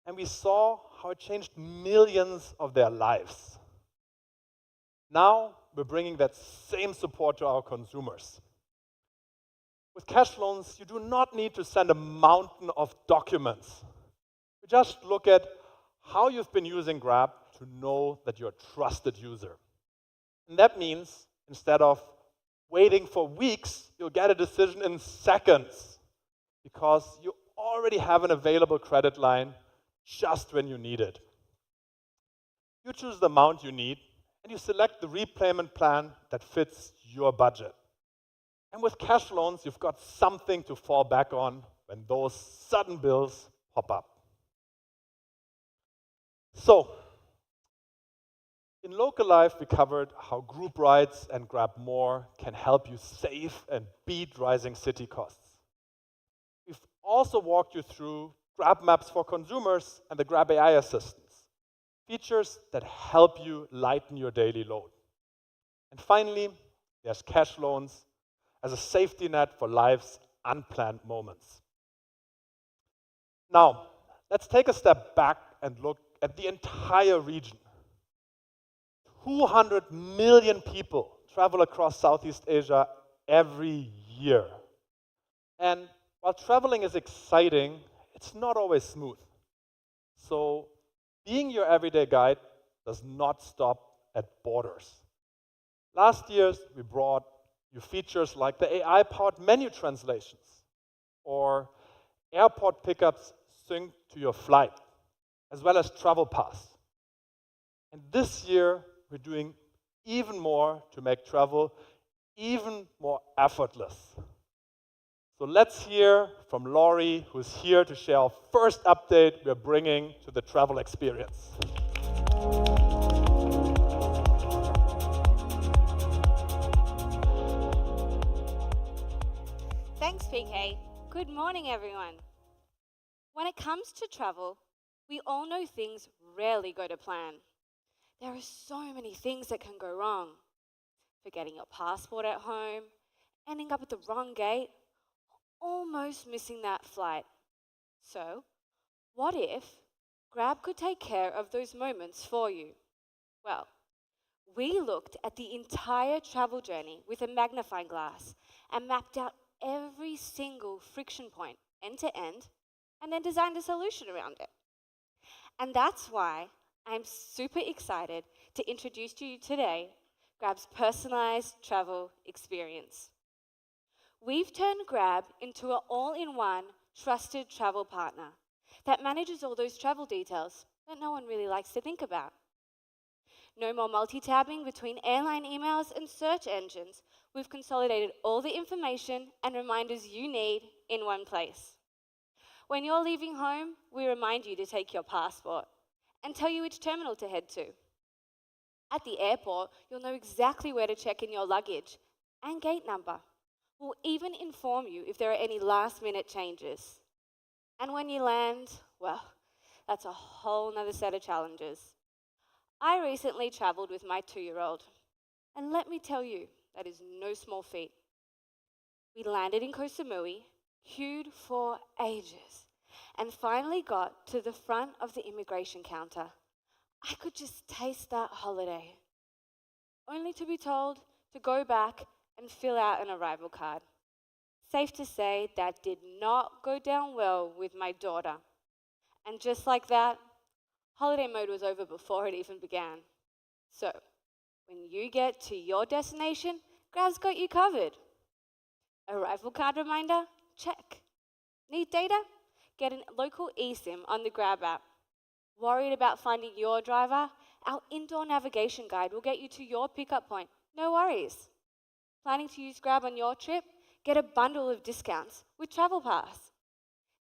and we saw how it changed millions of their lives. Now, we're bringing that same support to our consumers. With cash loans, you do not need to send a mountain of documents. You just look at how you've been using Grab to know that you're a trusted user. And that means instead of waiting for weeks, you'll get a decision in seconds because you already have an available credit line just when you need it. You choose the amount you need and you select the repayment plan that fits your budget. And with cash loans, you've got something to fall back on when those sudden bills pop up. So, in local life, we covered how group rides and Grab More can help you save and beat rising city costs. We've also walked you through Grab Maps for consumers and the Grab AI assistants, features that help you lighten your daily load. And finally, there's cash loans as a safety net for life's unplanned moments. Now, let's take a step back and look at the entire region. 200 million people travel across Southeast Asia every year. And while traveling is exciting, it's not always smooth. So being your everyday guide does not stop at borders. Last year, we brought you features like the AI-powered menu translations or airport pickups synced to your flight, as well as Travel Pass. And this year, we're doing even more to make travel even more effortless. So let's hear from Laurie, who's here to share our first update we're bringing to the travel experience. Thanks, PK. Good morning, everyone. When it comes to travel, we all know things rarely go to plan. There are so many things that can go wrong. Forgetting your passport at home, ending up at the wrong gate, almost missing that flight. So, what if Grab could take care of those moments for you? Well, we looked at the entire travel journey with a magnifying glass and mapped out every single friction point end to end, and then designed a solution around it. And that's why I'm super excited to introduce to you today Grab's personalized travel experience. We've turned Grab into an all-in-one trusted travel partner that manages all those travel details that no one really likes to think about. No more multi-tabbing between airline emails and search engines. We've consolidated all the information and reminders you need in one place. When you're leaving home, we remind you to take your passport and tell you which terminal to head to. At the airport, you'll know exactly where to check in your luggage and gate number. We'll even inform you if there are any last-minute changes. And when you land, well, that's a whole nother set of challenges. I recently traveled with my 2-year-old, and let me tell you, that is no small feat. We landed in Koh Samui, queued for ages, and finally got to the front of the immigration counter. I could just taste that holiday, only to be told to go back and fill out an arrival card. Safe to say that did not go down well with my daughter. And just like that, holiday mode was over before it even began. So, when you get to your destination, Grab's got you covered. Arrival card reminder? Check. Need data? Get a local eSIM on the Grab app. Worried about finding your driver? Our indoor navigation guide will get you to your pickup point. No worries. Planning to use Grab on your trip? Get a bundle of discounts with Travel Pass.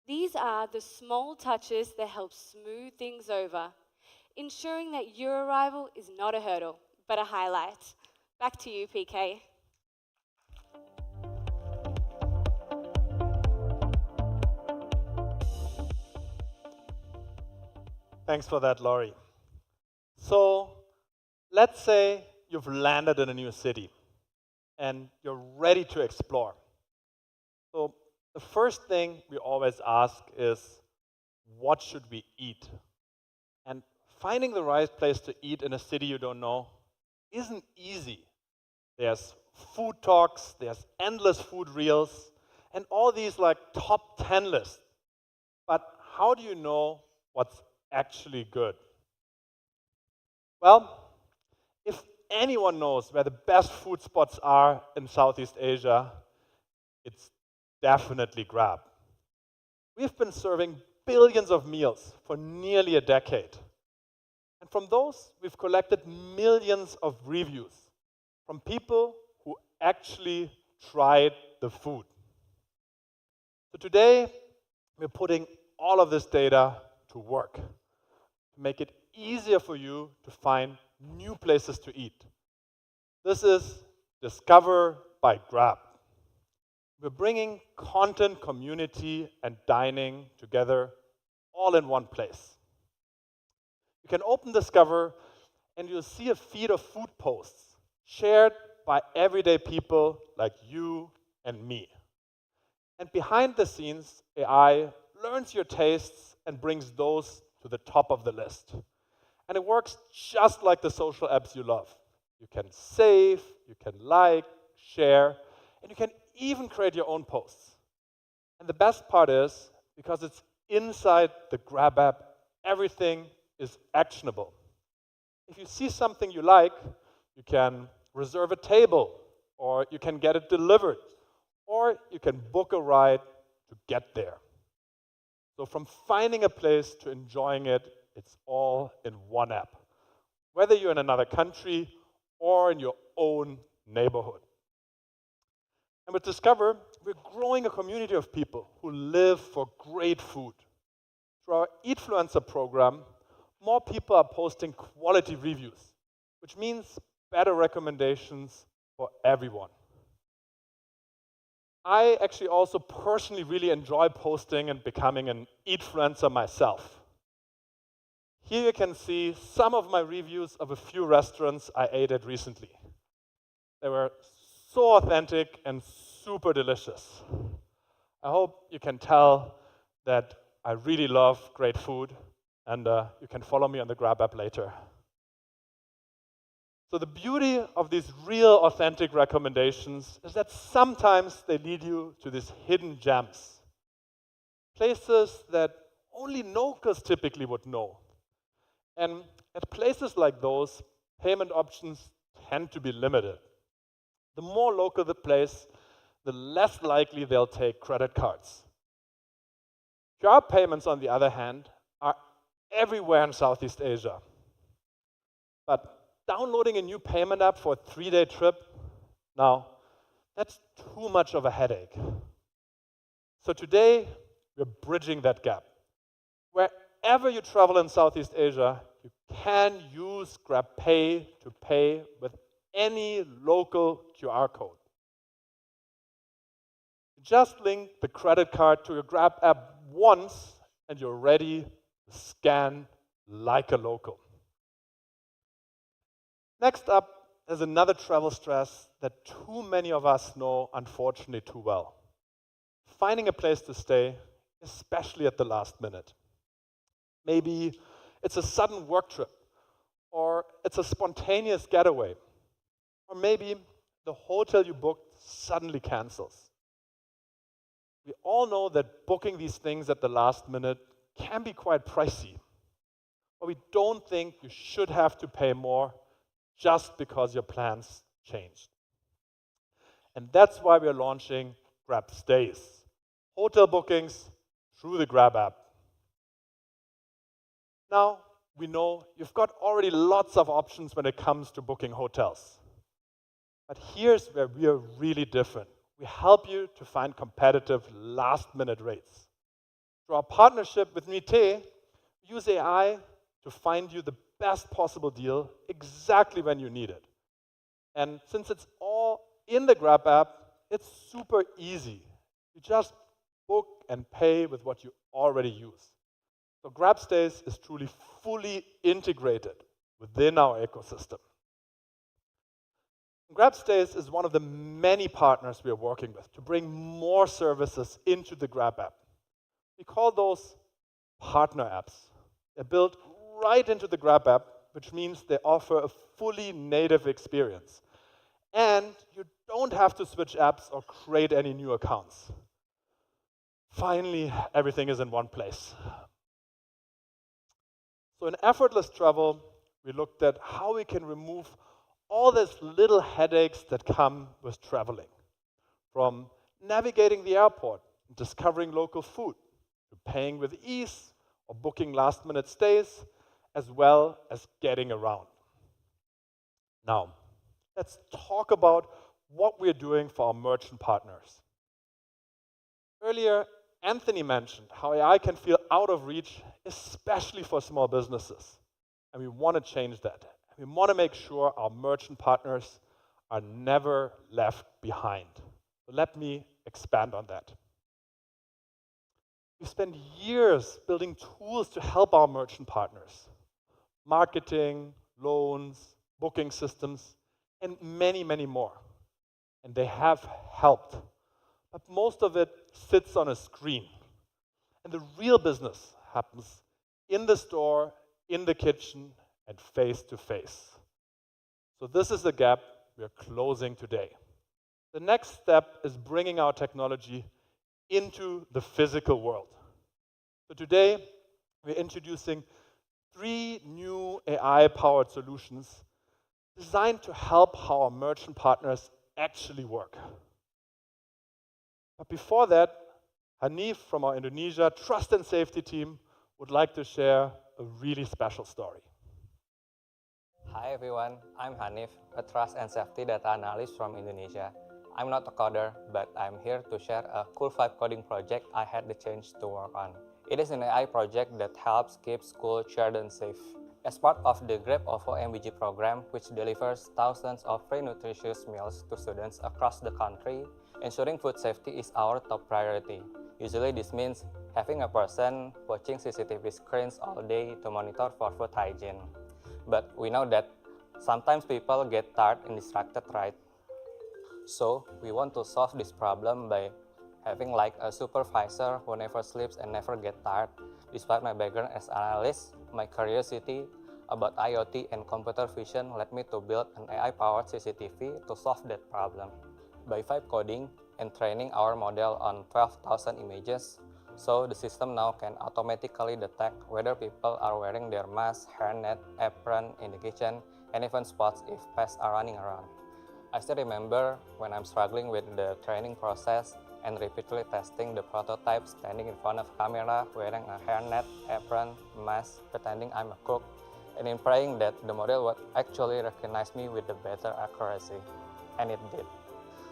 These are the small touches that help smooth things over, ensuring that your arrival is not a hurdle, but a highlight. Back to you, PK. Thanks for that, Laurie. So let's say you've landed in a new city and you're ready to explore. So the first thing we always ask is, what should we eat? And finding the right place to eat in a city you don't know isn't easy. There's food talks, there's endless food reels, and all these like top 10 lists. But how do you know what's actually good? Well, if anyone knows where the best food spots are in Southeast Asia, it's definitely Grab. We've been serving billions of meals for nearly a decade. And from those, we've collected millions of reviews from people who actually tried the food. So today, we're putting all of this data to work to make it easier for you to find new places to eat. This is Discover by Grab. We're bringing content, community, and dining together all in one place. You can open Discover and you'll see a feed of food posts shared by everyday people like you and me. And behind the scenes, AI learns your tastes and brings those to the top of the list. And it works just like the social apps you love. You can save, you can like, share, and you can even create your own posts. And the best part is, because it's inside the Grab app, everything is actionable. If you see something you like, you can reserve a table, or you can get it delivered, or you can book a ride to get there. So from finding a place to enjoying it, it's all in one app, whether you're in another country or in your own neighborhood. And with Discover, we're growing a community of people who live for great food. Through our Eatfluencer program, more people are posting quality reviews, which means better recommendations for everyone. I actually also personally really enjoy posting and becoming an Eatfluencer myself. Here you can see some of my reviews of a few restaurants I ate at recently. They were so authentic and super delicious. I hope you can tell that I really love great food, and you can follow me on the Grab app later. So the beauty of these real authentic recommendations is that sometimes they lead you to these hidden gems, places that only locals typically would know. And at places like those, payment options tend to be limited. The more local the place, the less likely they'll take credit cards. QR payments, on the other hand, are everywhere in Southeast Asia. But downloading a new payment app for a 3-day trip, now, that's too much of a headache. So today, we're bridging that gap. Wherever you travel in Southeast Asia, you can use GrabPay to pay with any local QR code. Just link the credit card to your Grab app once, and you're ready to scan like a local. Next up is another travel stress that too many of us know, unfortunately, too well. Finding a place to stay, especially at the last minute. Maybe it's a sudden work trip, or it's a spontaneous getaway, or maybe the hotel you booked suddenly cancels. We all know that booking these things at the last minute can be quite pricey, but we don't think you should have to pay more just because your plans changed. And that's why we're launching Grab Stays, hotel bookings through the Grab app. Now, we know you've got already lots of options when it comes to booking hotels. But here's where we are really different. We help you to find competitive last-minute rates. Through our partnership with Nuité, we use AI to find you the best possible deal exactly when you need it. And since it's all in the Grab app, it's super easy. You just book and pay with what you already use. So GrabStays is truly fully integrated within our ecosystem. GrabStays is one of the many partners we are working with to bring more services into the Grab app. We call those partner apps. They're built right into the Grab app, which means they offer a fully native experience. And you don't have to switch apps or create any new accounts. Finally, everything is in one place. So in Effortless Travel, we looked at how we can remove all these little headaches that come with traveling, from navigating the airport, discovering local food, to paying with ease, or booking last-minute stays, as well as getting around. Now, let's talk about what we're doing for our merchant partners. Earlier, Anthony mentioned how AI can feel out of reach, especially for small businesses. And we want to change that. We want to make sure our merchant partners are never left behind. So let me expand on that. We spent years building tools to help our merchant partners. Marketing, loans, booking systems, and many, many more. And they have helped. But most of it sits on a screen. And the real business happens in the store, in the kitchen, and face to face. So this is the gap we're closing today. The next step is bringing our technology into the physical world. So today, we're introducing 3 new AI-powered solutions designed to help how our merchant partners actually work. But before that, Hanif from our Indonesia Trust and Safety team would like to share a really special story. Hi everyone, I'm Hanif, a trust and safety data analyst from Indonesia. I'm not a coder, but I'm here to share a cool 5 coding project I had the chance to work on. It is an AI project that helps keep school children safe. As part of the GrabOvo MBG program, which delivers thousands of free nutritious meals to students across the country, ensuring food safety is our top priority. Usually this means having a person watching CCTV screens all day to monitor for food hygiene. But we know that sometimes people get tired and distracted, right? So we want to solve this problem by having like a supervisor who never sleeps and never gets tired. Despite my background as an analyst, my curiosity about IoT and computer vision led me to build an AI-powered CCTV to solve that problem. By vibe coding and training our model on 12,000 images, so the system now can automatically detect whether people are wearing their mask, hairnet, apron in the kitchen, and even spots if pets are running around. I still remember when I'm struggling with the training process and repeatedly testing the prototype standing in front of camera, wearing a hairnet, apron, mask, pretending I'm a cook, and in praying that the model would actually recognize me with the better accuracy. And it did.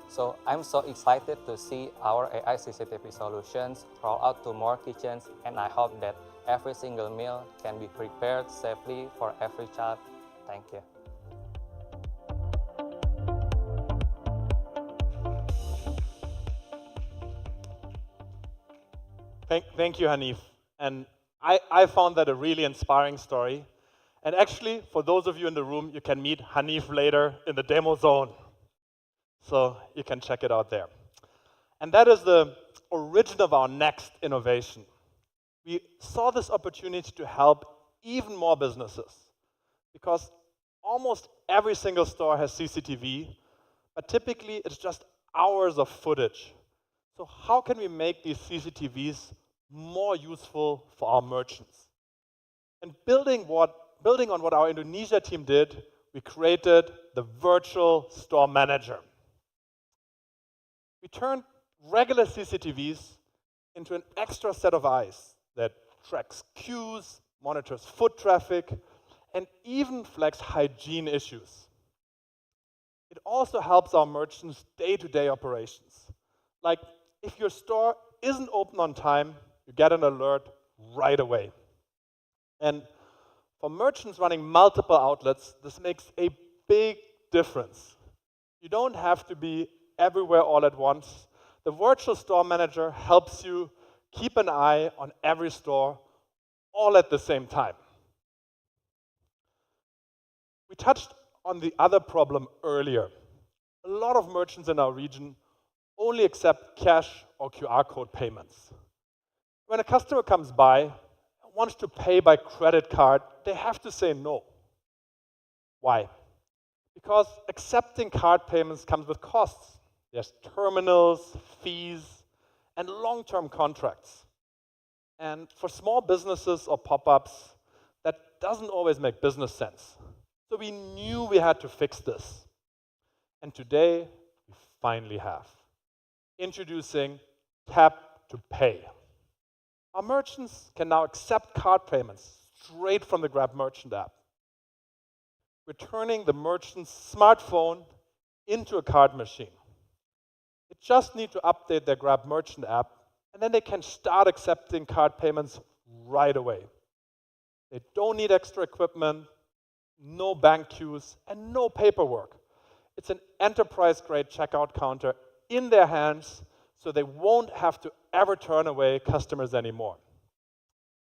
So I'm so excited to see our AI CCTV solutions roll out to more kitchens, and I hope that every single meal can be prepared safely for every child. Thank you. Thank you, Hanif. And I found that a really inspiring story. And actually, for those of you in the room, you can meet Hanif later in the demo zone. So you can check it out there. And that is the origin of our next innovation. We saw this opportunity to help even more businesses because almost every single store has CCTV, but typically it's just hours of footage. So how can we make these CCTVs more useful for our merchants? And building on what our Indonesia team did, we created the virtual store manager. We turned regular CCTVs into an extra set of eyes that tracks queues, monitors foot traffic, and even flags hygiene issues. It also helps our merchants' day-to-day operations. Like if your store isn't open on time, you get an alert right away. And for merchants running multiple outlets, this makes a big difference. You don't have to be everywhere all at once. The virtual store manager helps you keep an eye on every store, all at the same time. We touched on the other problem earlier. A lot of merchants in our region only accept cash or QR code payments. When a customer comes by and wants to pay by credit card, they have to say no. Why? Because accepting card payments comes with costs. There's terminals, fees, and long-term contracts. And for small businesses or pop-ups, that doesn't always make business sense. So we knew we had to fix this. And today, we finally have. Introducing Tap to Pay. Our merchants can now accept card payments straight from the Grab Merchant app. We're turning the merchant's smartphone into a card machine. They just need to update their Grab Merchant app, and then they can start accepting card payments right away. They don't need extra equipment, no bank queues, and no paperwork. It's an enterprise-grade checkout counter in their hands, so they won't have to ever turn away customers anymore.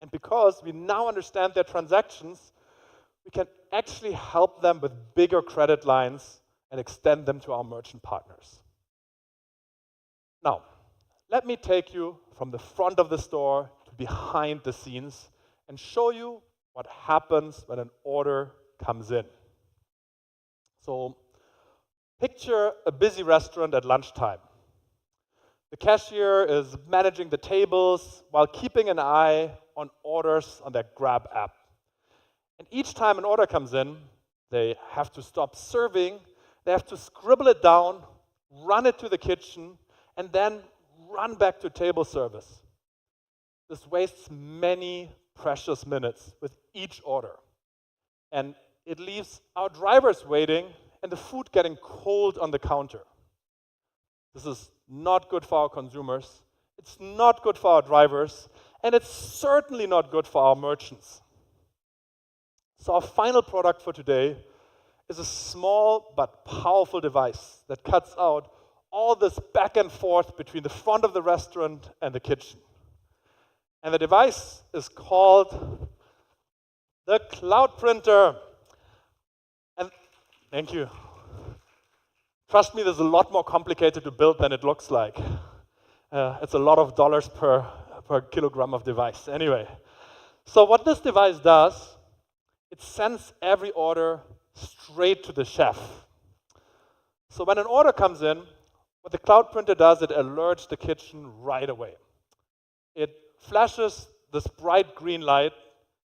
And because we now understand their transactions, we can actually help them with bigger credit lines and extend them to our merchant partners. Now, let me take you from the front of the store to behind the scenes and show you what happens when an order comes in. So, picture a busy restaurant at lunchtime. The cashier is managing the tables while keeping an eye on orders on their Grab app. And each time an order comes in, they have to stop serving, they have to scribble it down, run it to the kitchen, and then run back to table service. This wastes many precious minutes with each order. And it leaves our drivers waiting and the food getting cold on the counter. This is not good for our consumers, it's not good for our drivers, and it's certainly not good for our merchants. So our final product for today is a small but powerful device that cuts out all this back and forth between the front of the restaurant and the kitchen. And the device is called the Cloud Printer. And thank you. Trust me, this is a lot more complicated to build than it looks like. It's a lot of dollars per kilogram of device. Anyway, so what this device does, it sends every order straight to the chef. So when an order comes in, what the Cloud Printer does, it alerts the kitchen right away. It flashes this bright green light,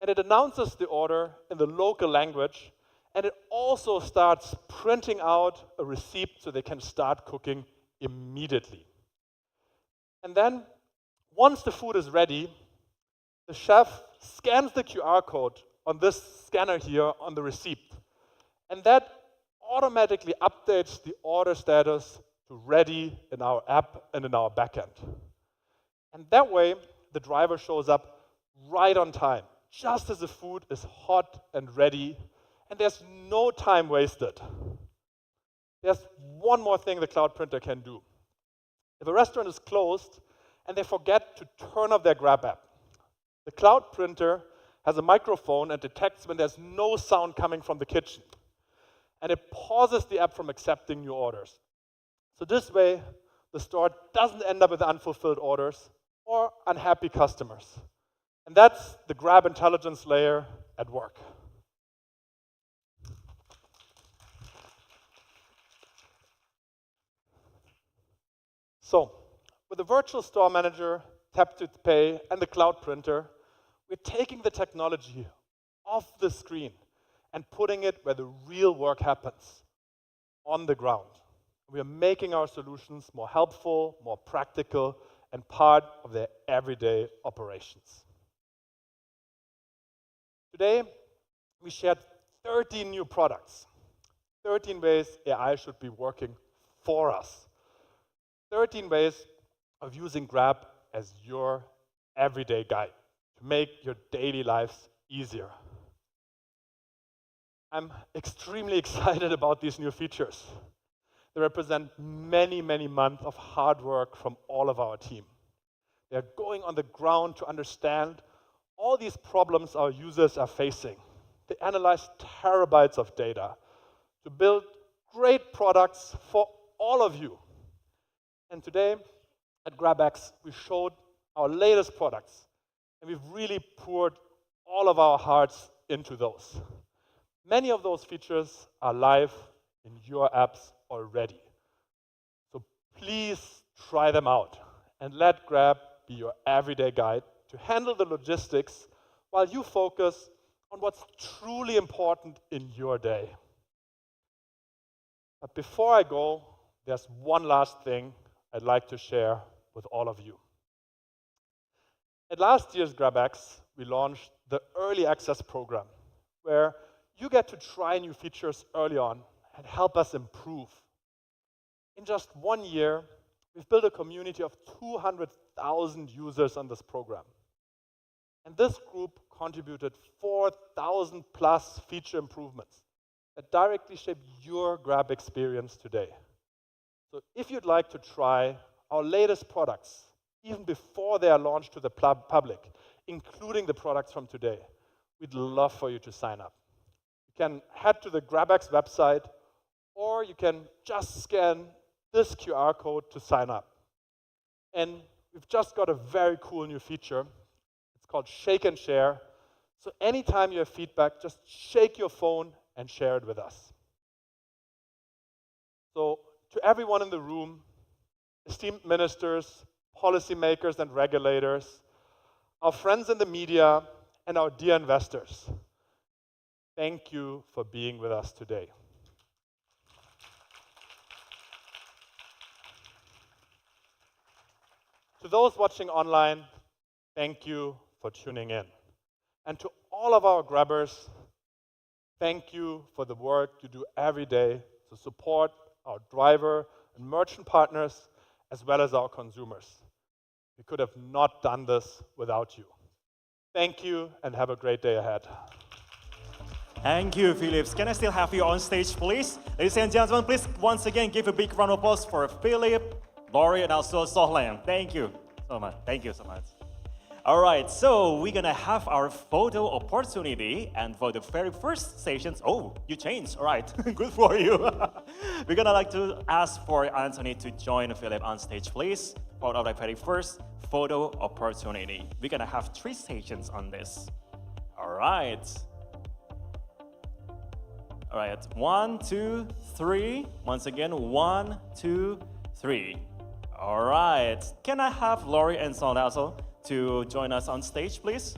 and it announces the order in the local language, and it also starts printing out a receipt so they can start cooking immediately. And then, once the food is ready, the chef scans the QR code on this scanner here on the receipt. And that automatically updates the order status to ready in our app and in our backend. And that way, the driver shows up right on time, just as the food is hot and ready, and there's no time wasted. There's one more thing the Cloud Printer can do. If a restaurant is closed and they forget to turn off their Grab app, the Cloud Printer has a microphone and detects when there's no sound coming from the kitchen. And it pauses the app from accepting new orders. So this way, the store doesn't end up with unfulfilled orders or unhappy customers. And that's the Grab intelligence layer at work. So, with the virtual store manager, Tap to Pay, and the Cloud Printer, we're taking the technology off the screen and putting it where the real work happens, on the ground. We are making our solutions more helpful, more practical, and part of their everyday operations. Today, we shared 13 new products, 13 ways AI should be working for us, 13 ways of using Grab as your everyday guide to make your daily lives easier. I'm extremely excited about these new features. They represent many, many months of hard work from all of our team. They're going on the ground to understand all these problems our users are facing. They analyze terabytes of data to build great products for all of you. And today at GrabX, we showed our latest products, and we've really poured all of our hearts into those. Many of those features are live in your apps already. So please try them out and let Grab be your everyday guide to handle the logistics while you focus on what's truly important in your day. But before I go, there's one last thing I'd like to share with all of you. At last year's GrabX, we launched the Early Access program, where you get to try new features early on and help us improve. In just 1 year, we've built a community of 200,000 users on this program. And this group contributed 4,000 plus feature improvements that directly shape your Grab experience today. So if you'd like to try our latest products, even before they are launched to the public, including the products from today, we'd love for you to sign up. You can head to the GrabX website, or you can just scan this QR code to sign up. And we've just got a very cool new feature. It's called Shake and Share. So anytime you have feedback, just shake your phone and share it with us. So to everyone in the room, esteemed ministers, policymakers and regulators, our friends in the media, and our dear investors, thank you for being with us today. To those watching online, thank you for tuning in. And to all of our Grabbers, thank you for the work you do every day to support our driver and merchant partners, as well as our consumers. We could have not done this without you. Thank you, and have a great day ahead. Thank you, Philips. Can I still have you on stage, please? Ladies and gentlemen, please once again give a big round of applause for Philip, Lori, and also Sohlen. Thank you so much. Thank you so much. All right, so we're gonna have our photo opportunity, and for the very first sessions, oh, you changed, all right, good for you. We're gonna like to ask for Anthony to join Philip on stage, please, for our very first photo opportunity. We're gonna have 3 sessions on this. All right. All right, 1, 2, 3. Once again, 1, 2, 3. All right, can I have Lori and Son also to join us on stage, please?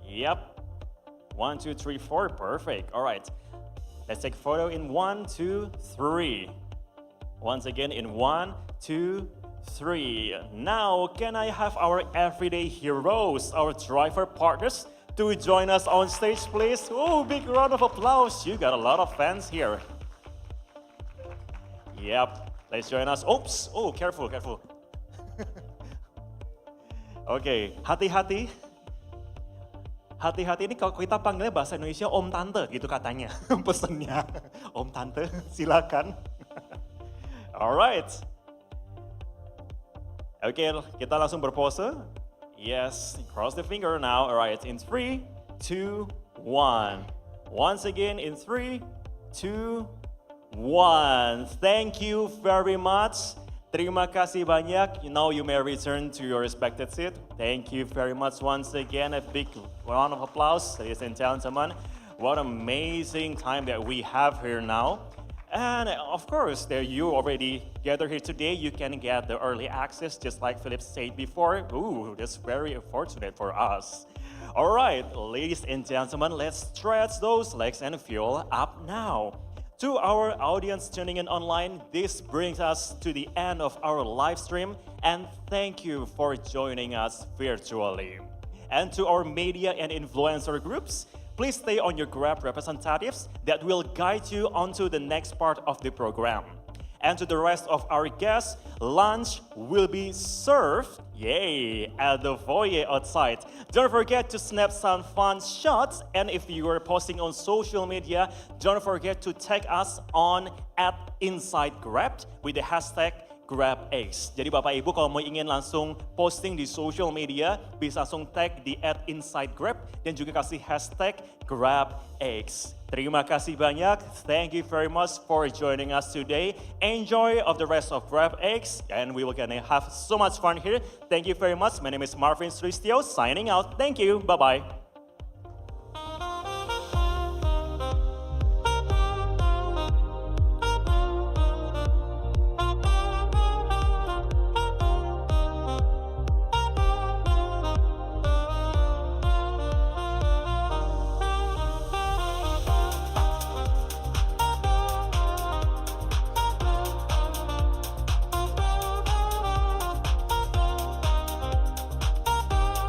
Yep. 1, 2, 3, 4. Perfect. All right. Let's take a photo in 1, 2, 3. Once again in 1, 2, 3. Now, can I have our everyday heroes, our driver partners, to join us on stage, please? Oh, big round of applause. You got a lot of fans here. Yep. Let's join us. Oops. Oh, careful, careful. Oke, hati-hati. Hati-hati ini kalau kita panggilnya bahasa Indonesia Om Tante gitu katanya. Pesennya. Om Tante, silakan. Alright. Oke, kita langsung berpose. Yes, cross the finger now. Alright, in 3, 2, 1. Once again in 3, 2, 1. Thank you very much. Terima kasih banyak. Now you may return to your respected seat. Thank you very much once again. A big round of applause, ladies and gentlemen. What an amazing time that we have here now. And of course, there you already gathered here today. You can get the early access, just like Philip said before. Ooh, that's very fortunate for us. All right, ladies and gentlemen, let's stretch those legs and fuel up now. To our audience tuning in online, this brings us to the end of our live stream, and thank you for joining us virtually. And to our media and influencer groups, please stay on your Grab representatives that will guide you onto the next part of the program. And to the rest of our guests, lunch will be served, yay, at the foyer outside. Don't forget to snap some fun shots, and if you are posting on social media, don't forget to tag us on @InsideGrab with the hashtag GrabX. Jadi Bapak Ibu kalau mau ingin langsung posting di social media, bisa langsung tag di @InsideGrab dan juga kasih hashtag GrabX. Terima kasih banyak. Thank you very much for joining us today. Enjoy of the rest of GrabX, and we will gonna have so much fun here. Thank you very much. My name is Marvin Sulistyo, signing out. Thank you. Bye-bye.